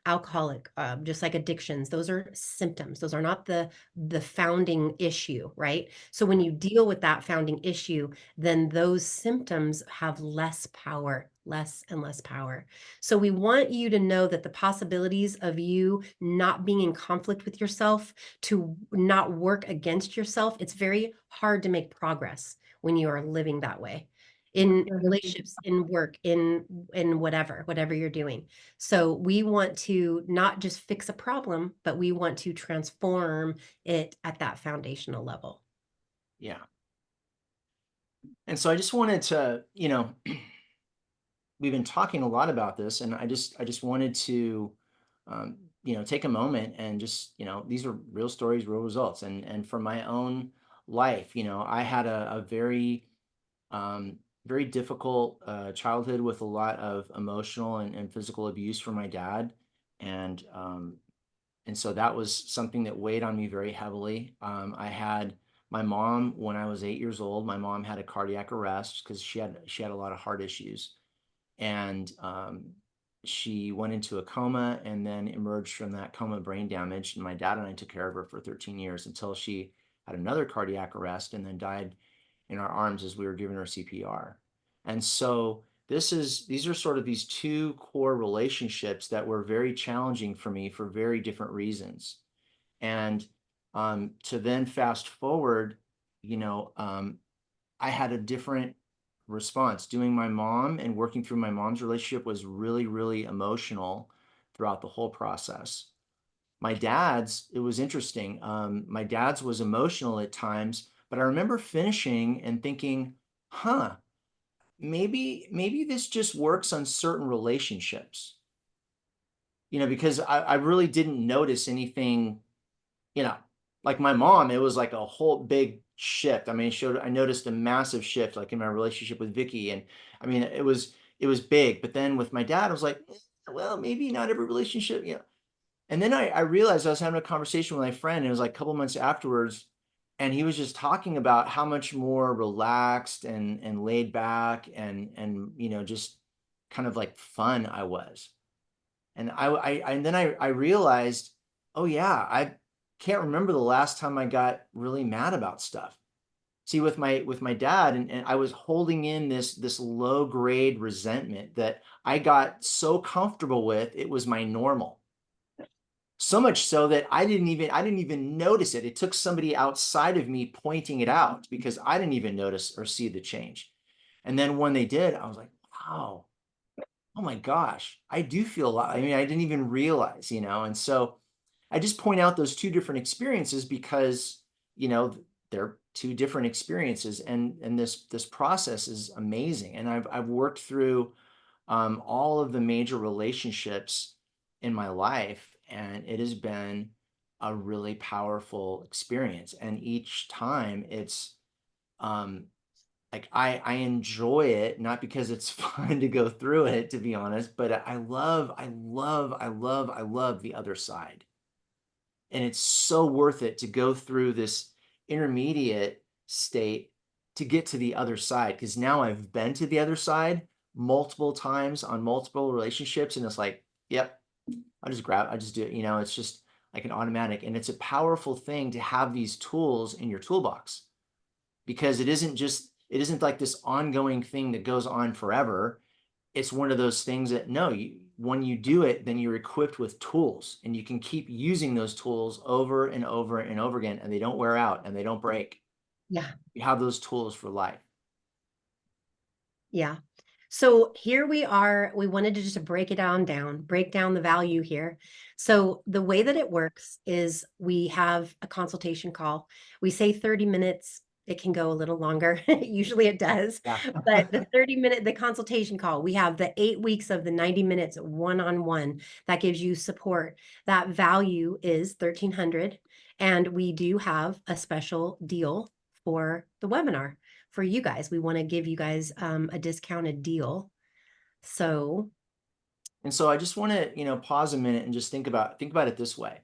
just like addictions, those are symptoms. Those are not the founding issue, right? So when you deal with that founding issue, then those symptoms have less power, less and less power. So we want you to know that the possibilities of you not being in conflict with yourself, to not work against yourself, it's very hard to make progress when you are living that way in relationships, in work, in whatever you're doing. So we want to not just fix a problem, but we want to transform it at that foundational level. Yeah. And so I just wanted to, we've been talking a lot about this, and I just wanted to, take a moment and just, these are real stories, real results. And from my own life, I had a very, very difficult childhood with a lot of emotional and physical abuse from my dad. And so that was something that weighed on me very heavily. I had my mom when I was 8 years old. My mom had a cardiac arrest because she had a lot of heart issues, and she went into a coma and then emerged from that coma brain damage. And my dad and I took care of her for 13 years until she had another cardiac arrest and then died in our arms as we were giving her CPR. And so these are sort of these two core relationships that were very challenging for me for very different reasons. And to then fast forward, I had a different response. Doing my mom and working through my mom's relationship was really, really emotional throughout the whole process. My dad's, it was interesting. My dad's was emotional at times, but I remember finishing and thinking, huh, maybe this just works on certain relationships, because I really didn't notice anything, you know, like my mom, it was like a whole big shift. I mean, I noticed a massive shift like in my relationship with Vicky. And I mean, it was big. But then with my dad, I was like, well, maybe not every relationship, And then I realized I was having a conversation with my friend, and it was like a couple months afterwards, and he was just talking about how much more relaxed and laid back and just kind of like fun I was. And and then I realized, oh yeah, I can't remember the last time I got really mad about stuff. See, with my dad, and I was holding in this low grade resentment that I got so comfortable with, it was my normal. So much so that I didn't even notice it. It took somebody outside of me pointing it out because I didn't even notice or see the change. And then when they did, I was like, wow, oh my gosh, I do feel a lot. I mean, I didn't even realize, and so I just point out those two different experiences because, they're two different experiences, and this process is amazing. And I've worked through all of the major relationships in my life, and it has been a really powerful experience. And each time um, like I enjoy it, not because it's fun to go through it, to be honest, but I love the other side. And it's so worth it to go through this intermediate state to get to the other side. Because now I've been to the other side multiple times on multiple relationships, and it's like, yep, I just do it. It's just like an automatic. And it's a powerful thing to have these tools in your toolbox, because it isn't like this ongoing thing that goes on forever. It's one of those things that, no, when you do it, then you're equipped with tools, and you can keep using those tools over and over and over again, and they don't wear out and they don't break. Yeah. You have those tools for life. Yeah. So here we are. We wanted to just break it down, break down the value here. So the way that it works is we have a consultation call. We say 30 minutes. It can go a little longer. Usually it does. Yeah. But the 30-minute, the consultation call, we have the 8 weeks of the 90 minutes one-on-one that gives you support. That value is 1,300. And we do have a special deal for the webinar for you guys. We want to give you guys a discounted deal. So, And so I just want to, pause a minute and just think about it this way.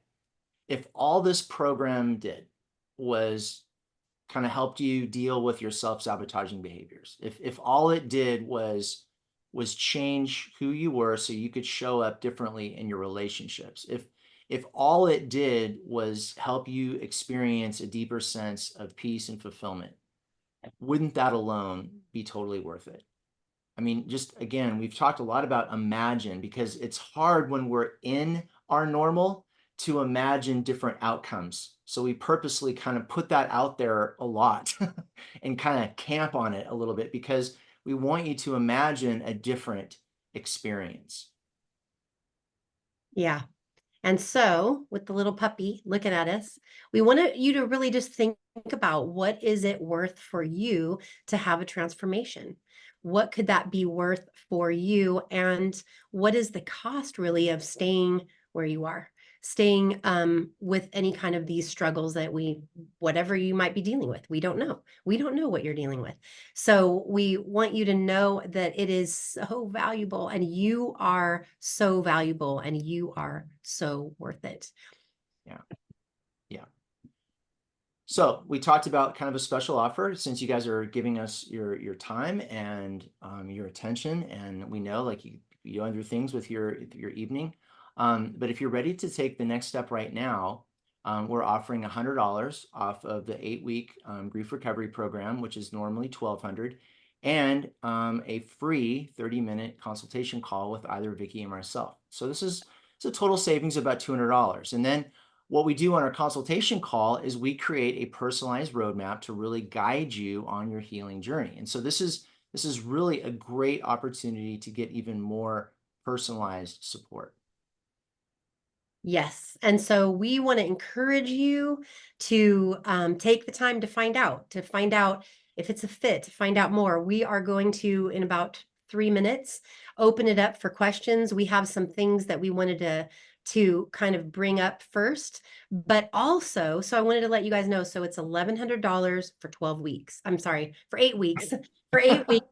If all this program did was kind of helped you deal with your self-sabotaging behaviors, if all it did was change who you were so you could show up differently in your relationships, if all it did was help you experience a deeper sense of peace and fulfillment, wouldn't that alone be totally worth it? I mean, just again, we've talked a lot about imagine, because it's hard when we're in our normal to imagine different outcomes. So we purposely kind of put that out there a lot and kind of camp on it a little bit, because we want you to imagine a different experience. yeah. And so with the little puppy looking at us, we want you to really just think about, what is it worth for you to have a transformation? What could that be worth for you? And what is the cost really of staying where you are? Staying with any kind of these struggles that whatever you might be dealing with, we don't know. We don't know what you're dealing with. So we want you to know that it is so valuable, and you are so valuable, and you are so worth it. Yeah. Yeah. So we talked about kind of a special offer, since you guys are giving us your time and your attention, and we know, like, you go through things with your evening. But if you're ready to take the next step right now, we're offering $100 off of the 8-week grief recovery program, which is normally $1,200, and a free 30-minute consultation call with either Vicky or myself. So it's a total savings of about $200. And then what we do on our consultation call is we create a personalized roadmap to really guide you on your healing journey. And so this is really a great opportunity to get even more personalized support. Yes. And so we want to encourage you to take the time to find out if it's a fit, to find out more. We are going to, in about 3 minutes, open it up for questions. We have some things that we wanted to kind of bring up first, but also, so I wanted to let you guys know, so it's $1,100 for 12 weeks. I'm sorry, for 8 weeks, for 8 weeks.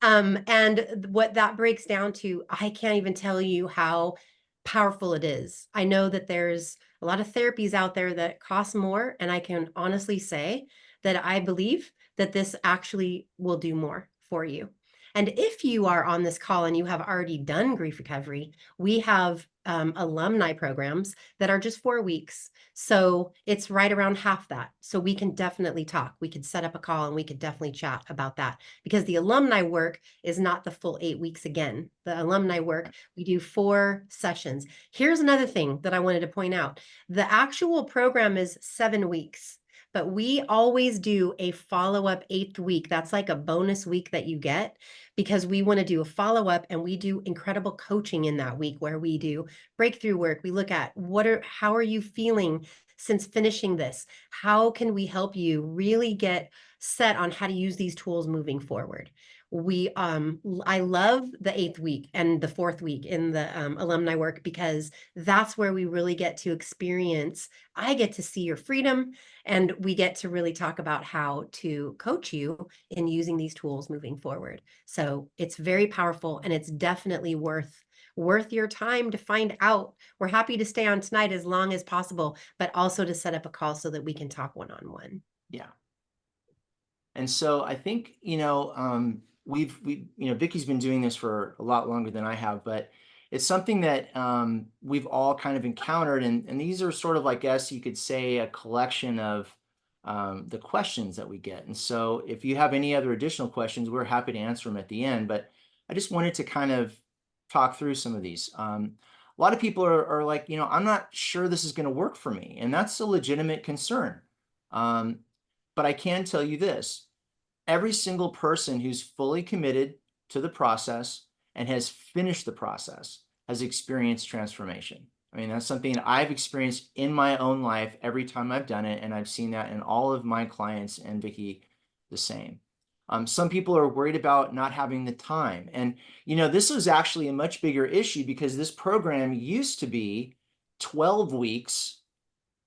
And what that breaks down to, I can't even tell you how powerful it is. I know that there's a lot of therapies out there that cost more, and I can honestly say that I believe that this actually will do more for you. And if you are on this call and you have already done grief recovery, we have alumni programs that are just 4 weeks. So it's right around half that. So we can definitely talk. We could set up a call and we could definitely chat about that, because the alumni work is not the full 8 weeks again. The alumni work, we do 4 sessions. Here's another thing that I wanted to point out. The actual program is 7 weeks. but we always do a follow-up 8th week. That's like a bonus week that you get because we want to do a follow-up, and we do incredible coaching in that week where we do breakthrough work. We look at how are you feeling since finishing this? How can we help you really get set on how to use these tools moving forward? I love the 8th week and the 4th week in the alumni work because that's where we really get to experience. I get to see your freedom, and we get to really talk about how to coach you in using these tools moving forward. So it's very powerful, and it's definitely worth your time to find out. We're happy to stay on tonight as long as possible, but also to set up a call so that we can talk one-on-one. Yeah. And so I think, Vicky's been doing this for a lot longer than I have, but it's something that we've all kind of encountered. And these are sort of, I guess you could say, a collection of the questions that we get. And so if you have any other additional questions, we're happy to answer them at the end. But I just wanted to kind of talk through some of these. A lot of people are like, I'm not sure this is going to work for me. And that's a legitimate concern. Um, but I can tell you this, every single person who's fully committed to the process and has finished the process has experienced transformation. I mean, that's something that I've experienced in my own life every time I've done it. And I've seen that in all of my clients, and Vicky the same. Some people are worried about not having the time. And, this was actually a much bigger issue because this program used to be 12 weeks,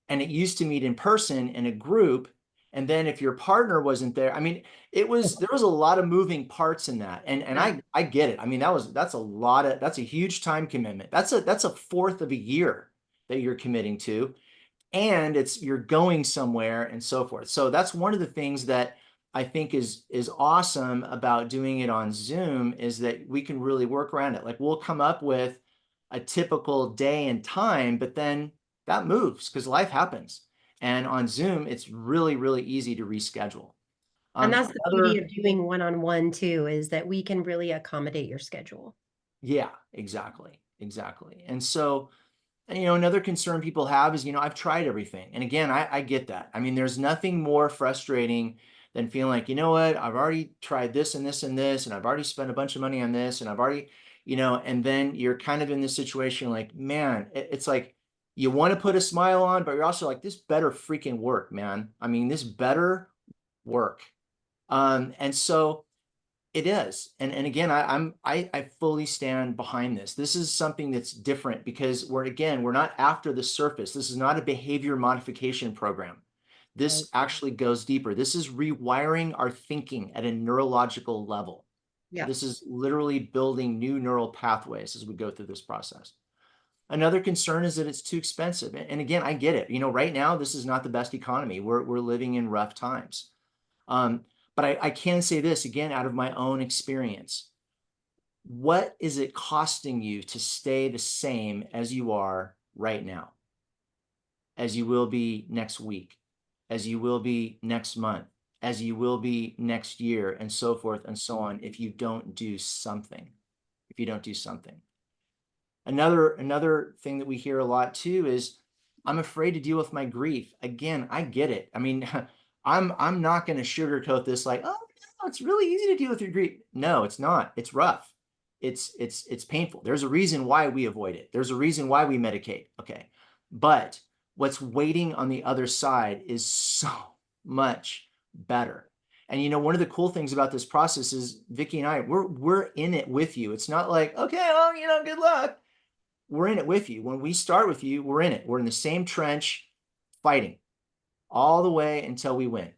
and it used to meet in person in a group. And then if your partner wasn't there, I mean, there was a lot of moving parts in that. And I get it. I mean, that's a huge time commitment. That's a fourth of a year that you're committing to, and you're going somewhere and so forth. So that's one of the things that I think is awesome about doing it on Zoom, is that we can really work around it. Like, we'll come up with a typical day and time, but then that moves because life happens. And on Zoom, it's really, really easy to reschedule. And that's the beauty of doing one-on-one too, is that we can really accommodate your schedule. Yeah, exactly. Exactly. And so, another concern people have is, I've tried everything. And again, I get that. I mean, there's nothing more frustrating than feeling like, you know what, I've already tried this and this and this, and I've already spent a bunch of money on this, and I've already, and then you're kind of in this situation like, man, it's like you want to put a smile on, but you're also like, this better freaking work, man. I mean, this better work. And so it is. And again, I fully stand behind this. This is something that's different because we're not after the surface. This is not a behavior modification program. This actually goes deeper. This is rewiring our thinking at a neurological level. Yeah. This is literally building new neural pathways as we go through this process. Another concern is that it's too expensive. And again, I get it. Right now, this is not the best economy. We're living in rough times. But I can say this again, out of my own experience. What is it costing you to stay the same as you are right now? As you will be next week, as you will be next month, as you will be next year, and so forth and so on, if you don't do something. If you don't do something. Another thing that we hear a lot too is, I'm afraid to deal with my grief. Again, I get it. I mean, I'm not going to sugarcoat this like, oh no, it's really easy to deal with your grief. No, it's not. It's rough. It's painful. There's a reason why we avoid it. There's a reason why we medicate. Okay. But what's waiting on the other side is so much better. And one of the cool things about this process is Vicky and I, we're in it with you. It's not like, okay, well, good luck. We're in it with you. When we start with you, we're in it. We're in the same trench fighting all the way until we win.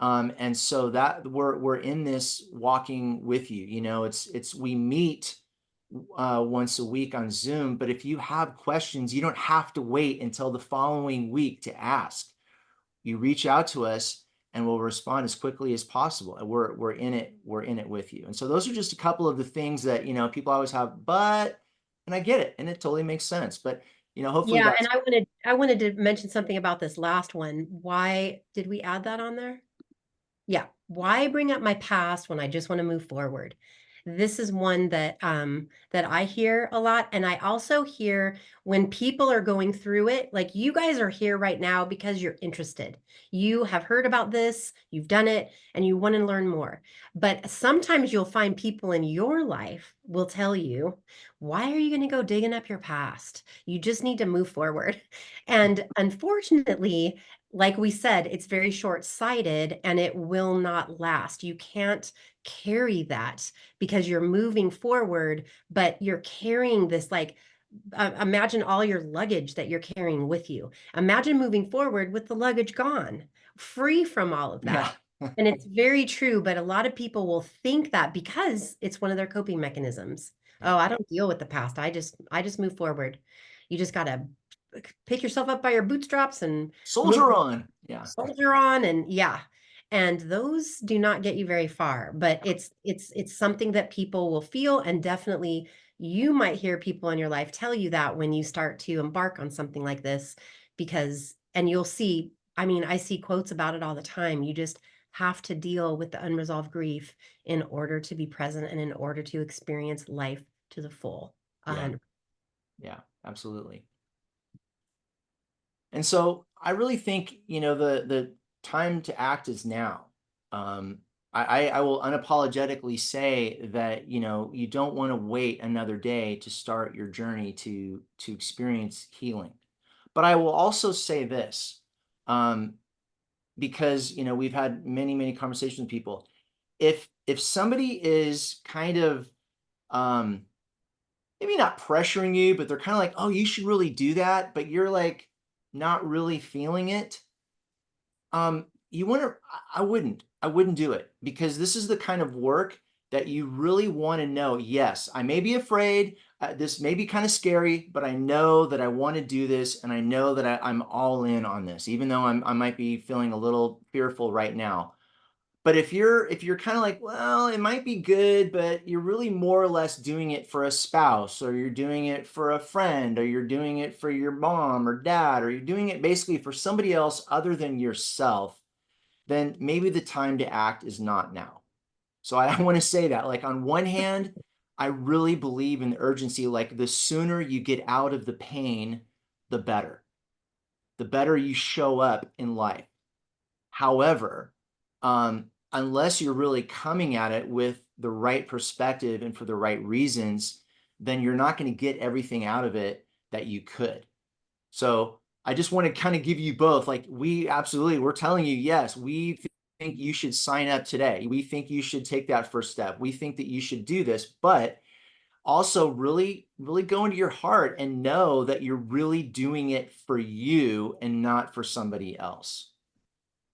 And so that we're in this walking with you. We meet once a week on Zoom, but if you have questions, you don't have to wait until the following week to ask. You reach out to us and we'll respond as quickly as possible. And we're in it with you. And so those are just a couple of the things that people always have, and I get it, and it totally makes sense. But hopefully, yeah. And I wanted to mention something about this last one. Why did we add that on there? Yeah. Why bring up my past when I just want to move forward? This is one that that I hear a lot. And I also hear when people are going through it, like you guys are here right now because you're interested. You have heard about this, you've done it, and you want to learn more. But sometimes you'll find people in your life will tell you, why are you going to go digging up your past? You just need to move forward. And unfortunately, like we said, it's very short-sighted and it will not last. You can't carry that because you're moving forward, but you're carrying this like imagine all your luggage that you're carrying with you. Imagine moving forward with the luggage gone, free from all of Yeah. that. And it's very true, but a lot of people will think that because it's one of their coping mechanisms. Yeah. Oh, I don't deal with the past. I just move forward. You just got to pick yourself up by your bootstraps and move Soldier on. Yeah. soldier on and yeah. And those do not get you very far, but it's something that people will feel and definitely you might hear people in your life tell you that when you start to embark on something like this because and you'll see, I mean, I see quotes about it all the time. You just have to deal with the unresolved grief in order to be present and in order to experience life to the full. Yeah. 100. Yeah. Absolutely. And so I really think, the time to act is now. I will unapologetically say that, you don't want to wait another day to start your journey to experience healing. But I will also say this, um, because we've had many, many conversations with people. If somebody is kind of um maybe not pressuring you, but they're kind of like, oh, you should really do that, but you're like not really feeling it. You want to, I wouldn't do it because this is the kind of work that you really want to know. Yes, I may be afraid. This may be kind of scary, but I know that I want to do this, and I know that I'm all in on this, even though I might be feeling a little fearful right now. But if you're kind of like, well, it might be good, but you're really more or less doing it for a spouse, or you're doing it for a friend, or you're doing it for your mom or dad, or you're doing it basically for somebody else other than yourself, then maybe the time to act is not now. So I want to say that, like, on one hand, I really believe in the urgency. Like, the sooner you get out of the pain, the better. The better you show up in life. However, unless you're really coming at it with the right perspective and for the right reasons, then you're not going to get everything out of it that you could. So I just want to kind of give you both. Like, we're telling you, yes, we think you should sign up today. We think you should take that first step. We think that you should do this, but also really, really go into your heart and know that you're really doing it for you and not for somebody else.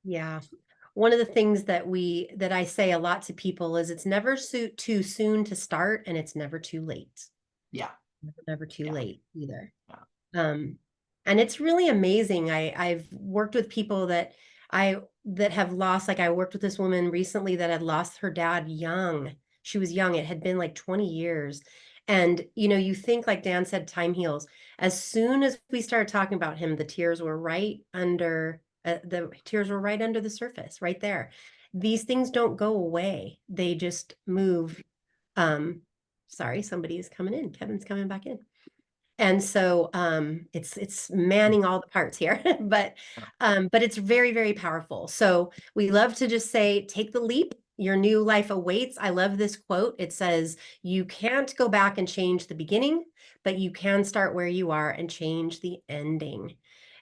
Yeah. One of the things that I say a lot to people is it's never too soon to start and it's never too late. Yeah. Never too Yeah. late either. Yeah. Um, and it's really amazing. I've worked with people that have lost, like I worked with this woman recently that had lost her dad young. She was young. It had been like 20 years. And you think like Dan said, time heals. As soon as we started talking about him, the tears were right under the surface, right there. These things don't go away. They just move. Um, sorry, somebody is coming in. Kevin's coming back in. And so it's manning all the parts here, but it's very, very powerful. So we love to just say, take the leap. Your new life awaits. I love this quote. It says, you can't go back and change the beginning, but you can start where you are and change the ending.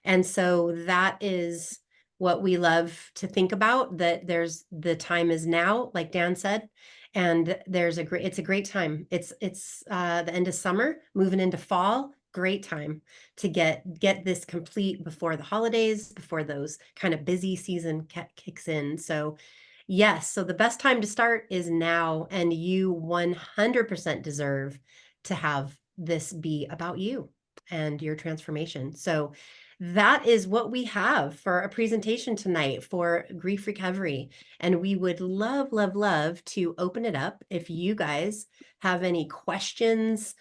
And so that is what we love to think about, that the time is now, like Dan said, and it's a great time. It's the end of summer, moving into fall. Great time to get this complete before the holidays, before those kind of busy season kicks in. So yes, so the best time to start is now, and you 100% deserve to have this be about you and your transformation. So that is what we have for a presentation tonight for grief recovery. And we would love, love, love to open it up if you guys have any questions.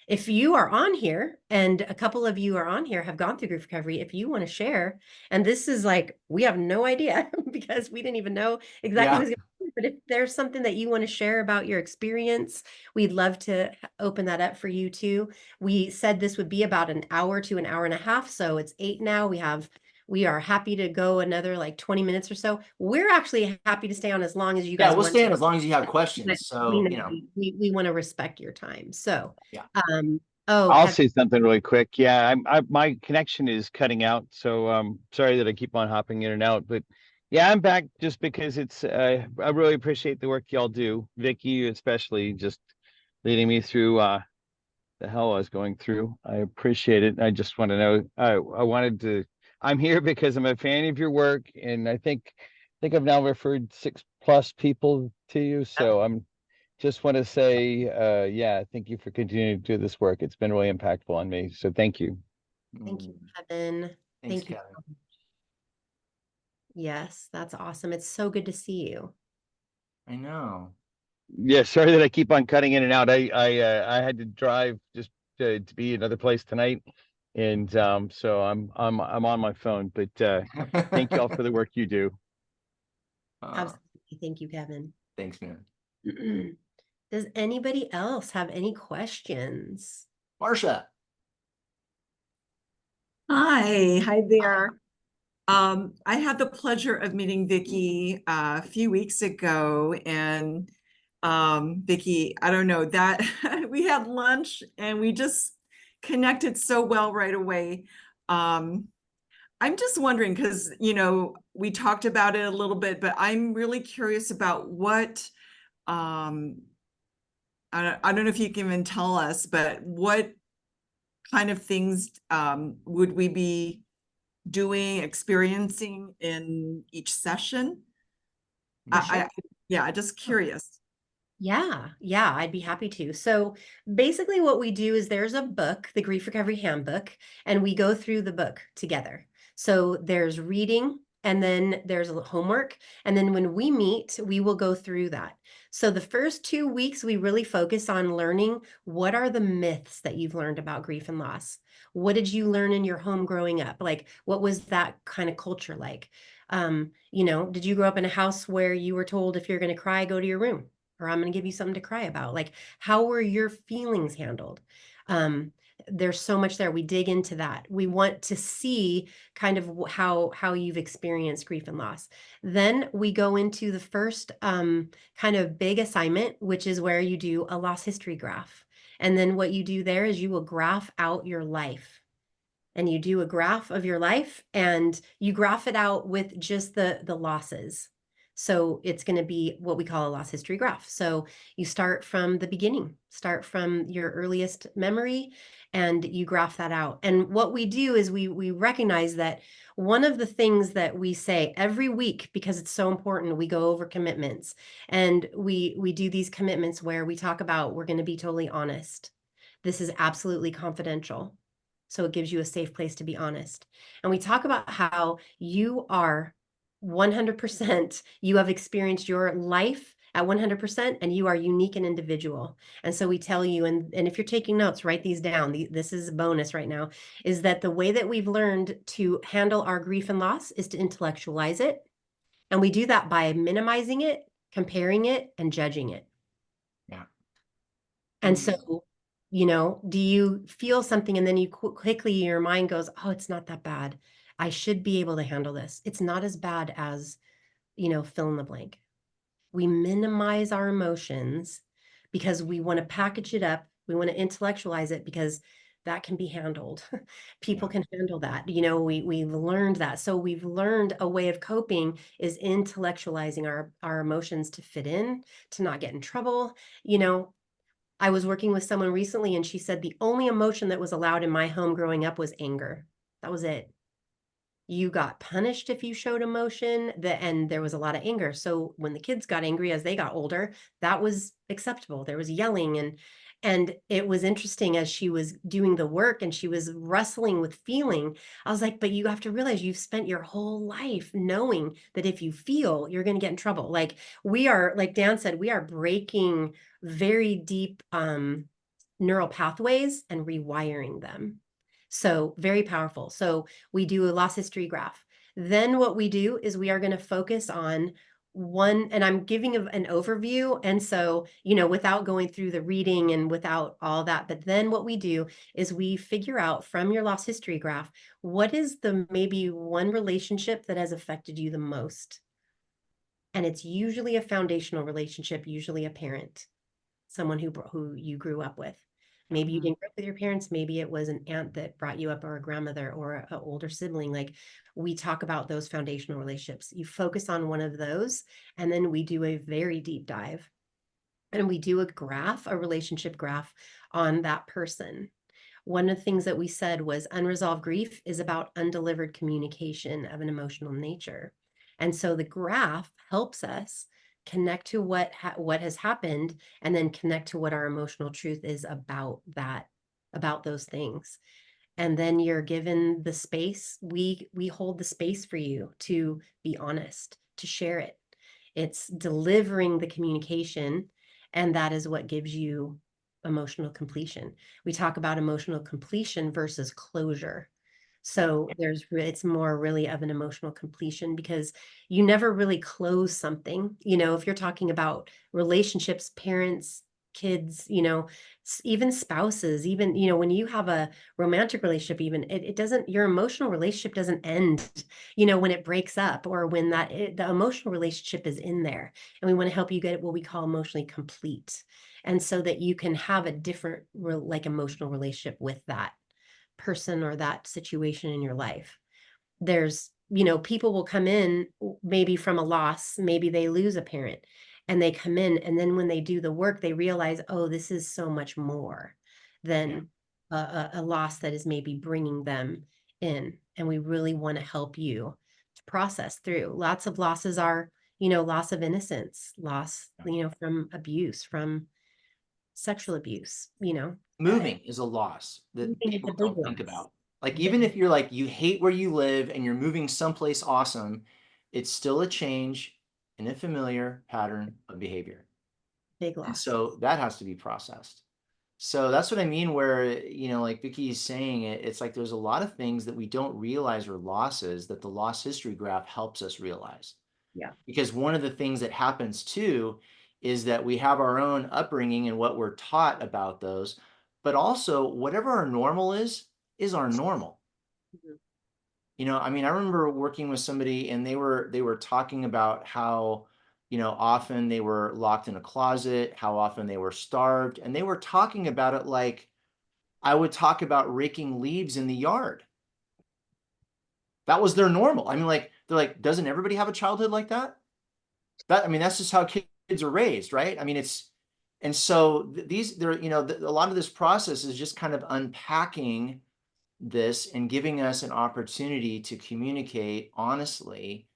If you are on here, and a couple of you are on here, have gone through grief recovery, if you want to share, and this is like, we have no idea because we didn't even know exactly Yeah. who's but if there's something that you want to share about your experience, we'd love to open that up for you too. We said this would be about an hour to an hour and a half, so it's 8 now. We are happy to go another like 20 minutes or so. We're actually happy to stay on as long as you Yeah, guys we'll want stay to. in as long as you have But questions. we So, know we want to respect your time. So, yeah. oh, I'll Kevin, say something really quick. Yeah, my connection is cutting out, so sorry that I keep on hopping in and out. But yeah, I'm back just because it's I really appreciate the work y'all do, Vicky, you especially, just leading me through the hell I was going through. I appreciate it. I just want to know. I wanted to. I'm here because I'm a fan of your work, and I think I've now referred 6+ people to you. So I'm just want to say, yeah, thank you for continuing to do this work. It's been really impactful on me. So thank you. thank you, Mm, Kevin. thanks, Thank you. Kevin. Yes, that's awesome. It's so good to see you. I know. Yeah, sorry that I keep on cutting in and out. I had to drive just to be another place tonight, and so I'm on my phone. But thank you all for the work you do. Absolutely. Thank you, Kevin. Thanks, man. Does anybody else have any questions? Marsha. Hi there. I had the pleasure of meeting Vicky a few weeks ago, and Vicky, I don't know that we had lunch and we just connected so well right away. I'm just wondering because we talked about it a little bit, but I'm really curious about what I don't know if you can even tell us, but what kind of things would we be doing, experiencing in each session? Yeah, just curious. Yeah, I'd be happy to. So basically what we do is there's a book, the Grief Recovery Handbook, and we go through the book together. So there's reading, and then there's homework. And then when we meet, we will go through that. So the first 2 weeks, we really focus on learning what are the myths that you've learned about grief and loss. What did you learn in your home growing up? Like, what was that kind of culture like? Did you grow up in a house where you were told if you're going to cry, go to your room? Or I'm going to give you something to cry about. Like, how were your feelings handled? There's so much there. We dig into that. We want to see kind of how you've experienced grief and loss. Then we go into the first kind of big assignment, which is where you do a loss history graph. And then what you do there is you will graph out your life. And you do a graph of your life and you graph it out with just the losses. So it's going to be what we call a loss history graph. So you start from the beginning, start from your earliest memory, and you graph that out. And what we do is we recognize that one of the things that we say every week, because it's so important, we go over commitments, and we do these commitments where we talk about we're going to be totally honest. This is absolutely confidential. So it gives you a safe place to be honest. And we talk about how you are 100%, you have experienced your life at 100%, and you are unique and individual. And so we tell you, and if you're taking notes, write these down. This is a bonus right now, is that the way that we've learned to handle our grief and loss is to intellectualize it. And we do that by minimizing it, comparing it, and judging it. Yeah. And so, do you feel something and then you quickly, your mind goes, oh, it's not that bad. I should be able to handle this. It's not as bad as, fill in the blank. We minimize our emotions because we want to package it up. We want to intellectualize it because that can be handled. People can handle that. We've learned that. So we've learned a way of coping is intellectualizing our emotions to fit in, to not get in trouble. I was working with someone recently and she said the only emotion that was allowed in my home growing up was anger. That was it. You got punished if you showed emotion, and there was a lot of anger. So when the kids got angry as they got older, that was acceptable. There was yelling, and it was interesting as she was doing the work and she was wrestling with feeling. I was like, but you have to realize you've spent your whole life knowing that if you feel, you're going to get in trouble. Like like Dan said, we are breaking very deep neural pathways and rewiring them. So very powerful. So we do a loss history graph. Then what we do is we are going to focus on one, and I'm giving an overview. And so, you know, without going through the reading and without all that, but then what we do is we figure out from your loss history graph, what is the maybe one relationship that has affected you the most? And it's usually a foundational relationship, usually a parent, someone who you grew up with. Maybe you didn't grow up with your parents. Maybe it was an aunt that brought you up, or a grandmother, or an older sibling. Like, we talk about those foundational relationships. You focus on one of those, and then we do a very deep dive. And we do a graph, a relationship graph on that person. One of the things that we said was unresolved grief is about undelivered communication of an emotional nature. And so the graph helps us connect to what has happened, and then connect to what our emotional truth is about that, about those things. And then you're given the space. We hold the space for you to be honest, to share it. It's delivering the communication, and that is what gives you emotional completion. We talk about emotional completion versus closure. So it's more really of an emotional completion, because you never really close something. You know, if you're talking about relationships, parents, kids, you know, even spouses, even, you know, when you have a romantic relationship, even it doesn't, your emotional relationship doesn't end, you know, when it breaks up, or when the emotional relationship is in there. And we want to help you get what we call emotionally complete. And so that you can have a different like emotional relationship with that person or that situation in your life. There's, you know, people will come in maybe from a loss, maybe they lose a parent, and they come in, and then when they do the work, they realize, oh, this is so much more than a loss that is maybe bringing them in. And we really want to help you to process through. Lots of losses are, you know, loss of innocence, loss, you know, from abuse, from sexual abuse, you know. Moving is a loss that Moving is people a big don't think loss. about. Like, even if you're like, you hate where you live and you're moving someplace awesome, it's still a change in a familiar pattern of behavior. Big And loss. so that has to be processed. So that's what I mean, where, you know, like Vicki is saying, it's like there's a lot of things that we don't realize are losses that the loss history graph helps us realize. Yeah. Because one of the things that happens too is that we have our own upbringing and what we're taught about those, but also whatever our normal is our normal. Mhm. You know, I mean, I remember working with somebody, and they were talking about how, you know, often they were locked in a closet, how often they were starved, and they were talking about it like I would talk about raking leaves in the yard. That was their normal. I mean, like, they're like, doesn't everybody have a childhood like that? I mean, that's just how kids are raised, right? I mean, and so you know, a lot of this process is just kind of unpacking this and giving us an opportunity to communicate honestly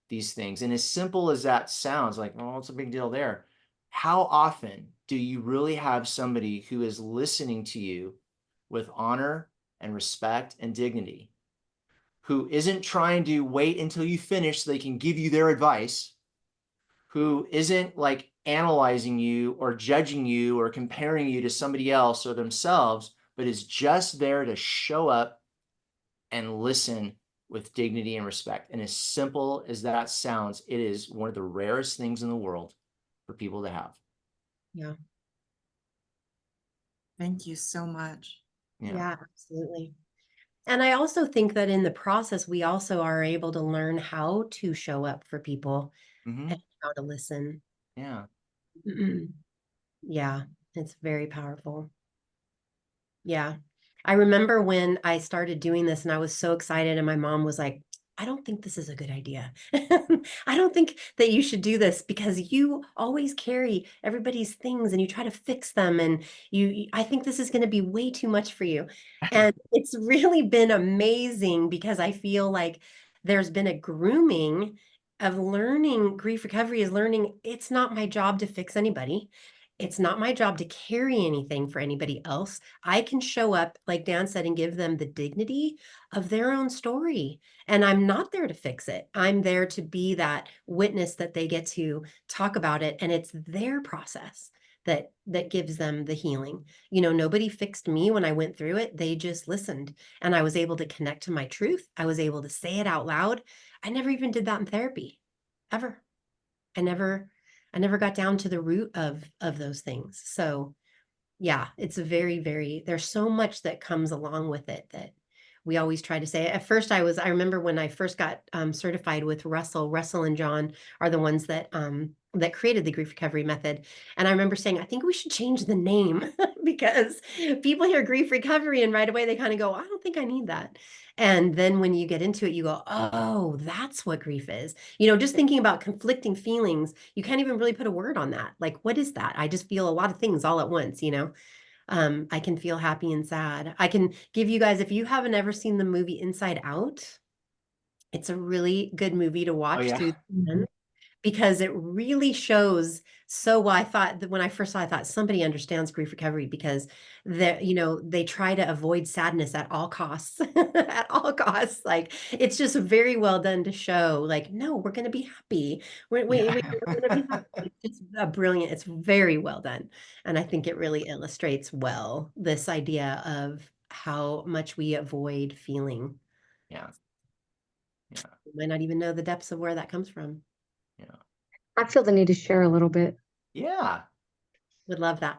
these things. And as simple as that sounds, like, well, what's a big deal there? How often do you really have somebody who is listening to you with honor and respect and dignity, who isn't trying to wait until you finish so they can give you their advice, who isn't like analyzing you or judging you or comparing you to somebody else or themselves, but is just there to show up and listen with dignity and respect? And as simple as that sounds, it is one of the rarest things in the world for people to have. Yeah. Thank you so much. Yeah, absolutely. And I also think that in the process, we also are able to learn how to show up for people Mm-hmm. and how to listen. Yeah. Yeah, it's very powerful. Yeah. I remember when I started doing this and I was so excited, and my mom was like, I don't think this is a good idea. I don't think that you should do this, because you always carry everybody's things and you try to fix them, and I think this is going to be way too much for you. And it's really been amazing, because I feel like there's been a grooming of learning. Grief recovery is learning it's not my job to fix anybody. It's not my job to carry anything for anybody else. I can show up, like Dan said, and give them the dignity of their own story. And I'm not there to fix it. I'm there to be that witness that they get to talk about it. And it's their process that gives them the healing. You know, nobody fixed me when I went through it. They just listened. And I was able to connect to my truth. I was able to say it out loud. I never even did that in therapy, ever. I never got down to the root of those things. So yeah, it's a very, there's so much that comes along with it that we always try to say. At first I remember when I first got certified with Russell and John are the ones that that created the grief recovery method. And I remember saying, I think we should change the name because people hear grief recovery and right away they kind of go, I don't think I need that. And then when you get into it, you go, oh, that's what grief is. You know, just thinking about conflicting feelings, you can't even really put a word on that. Like, what is that? I just feel a lot of things all at once, you know? I can feel happy and sad. I can give you guys, if you haven't ever seen the movie Inside Out, it's a really good movie to Oh watch yeah. through the lens because it really shows so well. I thought that when I first saw it, I thought somebody understands grief recovery because you know, they try to avoid sadness at all costs. At all costs. Like it's just very well done to show, like, no, we're gonna be happy. We're gonna be happy. It's brilliant, it's very well done. And I think it really illustrates well this idea of how much we avoid feeling. Yeah. Yeah. We might not even know the depths of where that comes from. Yeah. I feel the need to share a little bit. Yeah. Would love that.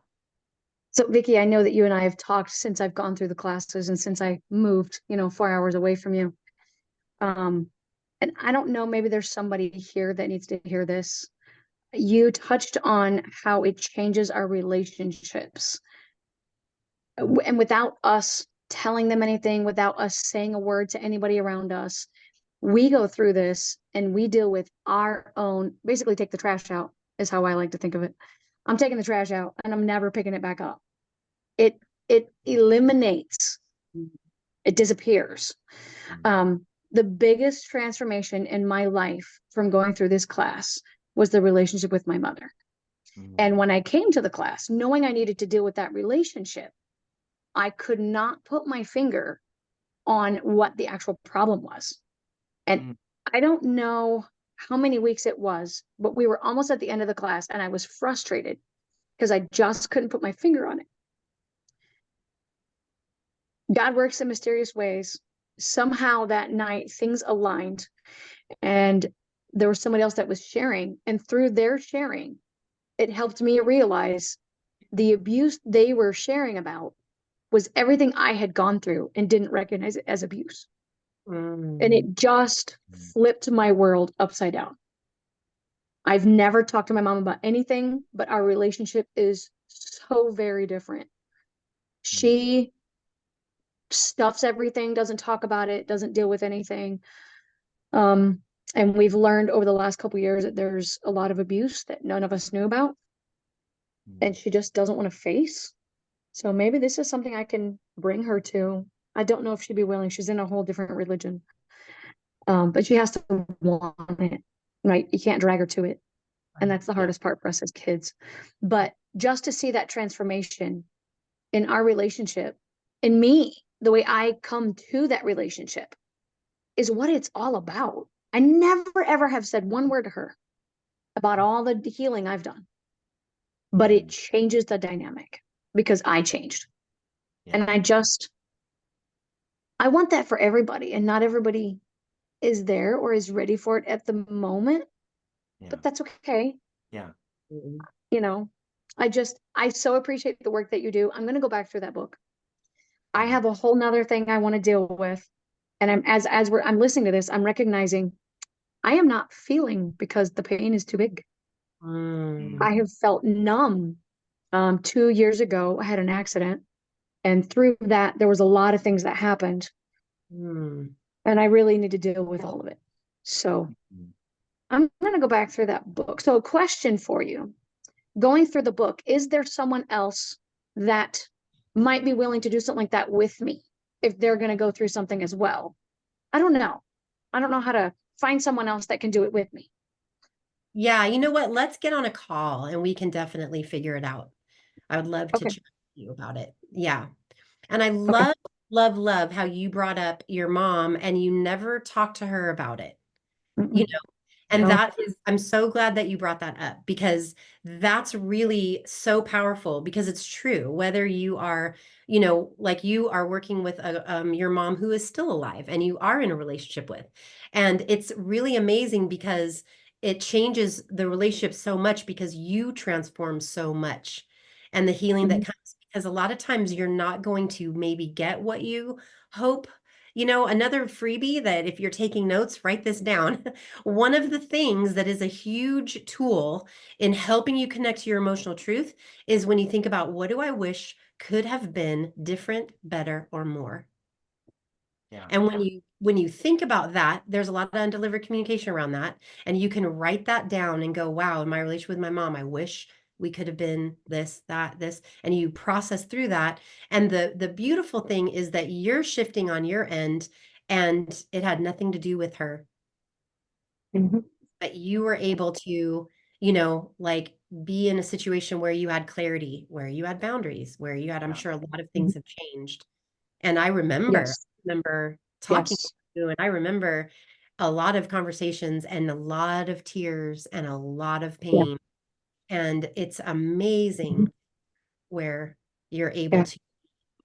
So Vicky, I know that you and I have talked since I've gone through the classes and since I moved, 4 hours away from you. And I don't know, maybe there's somebody here that needs to hear this. You touched on how it changes our relationships. And without us telling them anything, without us saying a word to anybody around us, we go through this and we deal with our own, basically take the trash out is how I like to think of it. I'm taking the trash out and I'm never picking it back up. It eliminates, it disappears. The biggest transformation in my life from going through this class was the relationship with my mother. And when I came to the class, knowing I needed to deal with that relationship, I could not put my finger on what the actual problem was. And I don't know how many weeks it was, but we were almost at the end of the class and I was frustrated because I just couldn't put my finger on it. God works in mysterious ways. Somehow that night things aligned and there was somebody else that was sharing, and through their sharing, it helped me realize the abuse they were sharing about was everything I had gone through and didn't recognize it as abuse. And it just flipped my world upside down. I've never talked to my mom about anything, but our relationship is so very different. She stuffs everything, doesn't talk about it, doesn't deal with anything. And we've learned over the last couple of years that there's a lot of abuse that none of us knew about. And she just doesn't want to face. So maybe this is something I can bring her to. I don't know if she'd be willing. She's in a whole different religion. But she has to want it, right? You can't drag her to it. And that's the hardest part for us as kids. But just to see that transformation in our relationship, in me, the way I come to that relationship is what it's all about. I never, ever have said one word to her about all the healing I've done, but it changes the dynamic because I changed. And I want that for everybody, and not everybody is there or is ready for it at the moment, but that's okay. I so appreciate the work that you do. I'm going to go back through that book. I have a whole nother thing I want to deal with. And I'm listening to this, I'm recognizing I am not feeling because the pain is too big. I have felt numb. 2 years ago, I had an accident. And through that, there was a lot of things that happened. And I really need to deal with all of it. So I'm going to go back through that book. So a question for you, going through the book, is there someone else that might be willing to do something like that with me if they're going to go through something as well? I don't know. I don't know how to find someone else that can do it with me. Yeah, you know what? Let's get on a call and we can definitely figure it out. I would love to chat with you about it. Yeah. And I love how you brought up your mom and you never talked to her about it. You know, and that is, I'm so glad that you brought that up because that's really so powerful because it's true. Whether you are, like you are working with your mom who is still alive and you are in a relationship with, and it's really amazing because it changes the relationship so much because you transform so much, and the healing that comes, because a lot of times you're not going to maybe get what you hope. You know, another freebie that if you're taking notes, write this down. One of the things that is a huge tool in helping you connect to your emotional truth is when you think about, what do I wish could have been different, better, or more? Yeah. And when you think about that, there's a lot of undelivered communication around that. And you can write that down and go, wow, in my relationship with my mom, I wish we could have been this, that, this, and you process through that. And the beautiful thing is that you're shifting on your end, and it had nothing to do with her. But you were able to, you know, like, be in a situation where you had clarity, where you had boundaries, where you had, I'm Yeah. sure a lot of things have changed. And I remember talking to Yes. you, and I remember a lot of conversations and a lot of tears and a lot of pain. And it's amazing where you're able Yeah. to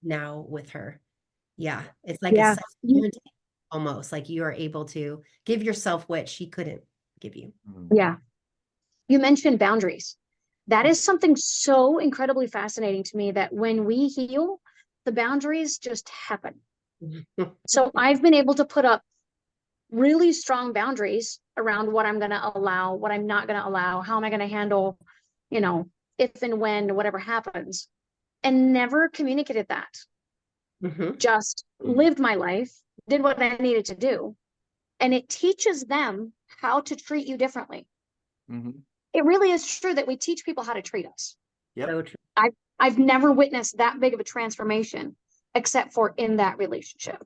now with her. Yeah. It's like a Yeah. self-parenting, almost like you are able to give yourself what she couldn't give you. Mhm. Yeah. You mentioned boundaries. That is something so incredibly fascinating to me, that when we heal, the boundaries just happen. So I've been able to put up really strong boundaries around what I'm going to allow, what I'm not going to allow, how am I going to handle, you know, if and when whatever happens, and never communicated that. Mhm. Just lived my life, did what I needed to do. And it teaches them how to treat you differently. Mhm. It really is true that we teach people how to treat us. Yep. So true. I've never witnessed that big of a transformation except for in that relationship.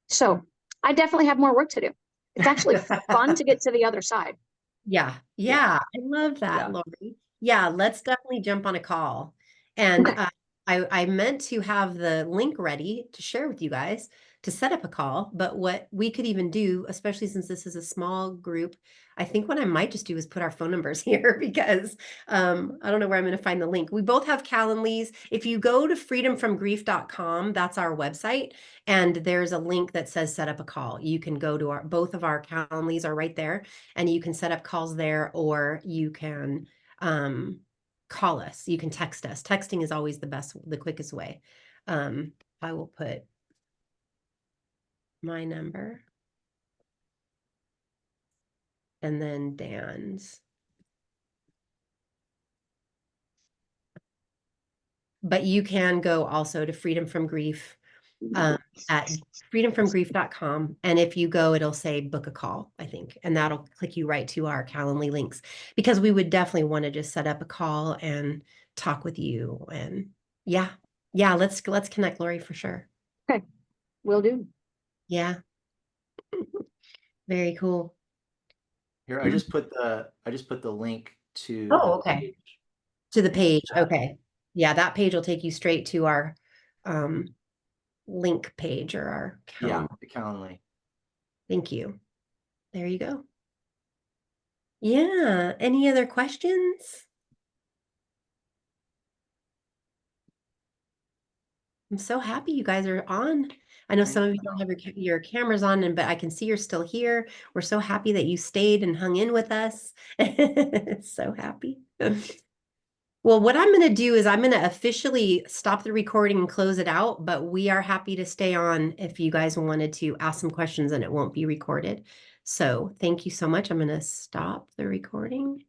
So I definitely have more work to do. It's actually fun to get to the other side. Yeah. Yeah. I love that, Yeah. Lori. Yeah, let's definitely jump on a call. And Okay. I meant to have the link ready to share with you guys to set up a call, but what we could even do, especially since this is a small group, I think what I might just do is put our phone numbers here, because I don't know where I'm going to find the link. We both have Calendly's. If you go to freedomfromgrief.com, that's our website, and there's a link that says set up a call. You can go to both of our Calendly's are right there, and you can set up calls there, or you can call us. You can text us. Texting is always the quickest way. I will put my number and then Dan's. But you can go also to Freedom from Grief at freedomfromgrief.com. And if you go, it'll say book a call, I think, and that'll click you right to our Calendly links, because we would definitely want to just set up a call and talk with you. And yeah, let's connect, Lori, for sure. Okay. Will do. Yeah. Very cool. Here, I just put the link to Oh, the okay. page. To the page. Okay. Yeah, that page will take you straight to our link page, or our Yeah, calendar. the Calendly. Thank you. There you go. Yeah. Any other questions? I'm so happy you guys are on. I know some of you don't have your cameras on, but I can see you're still here. We're so happy that you stayed and hung in with us. So happy. Well, what I'm going to do is I'm going to officially stop the recording and close it out, but we are happy to stay on if you guys wanted to ask some questions, and it won't be recorded. So thank you so much. I'm going to stop the recording.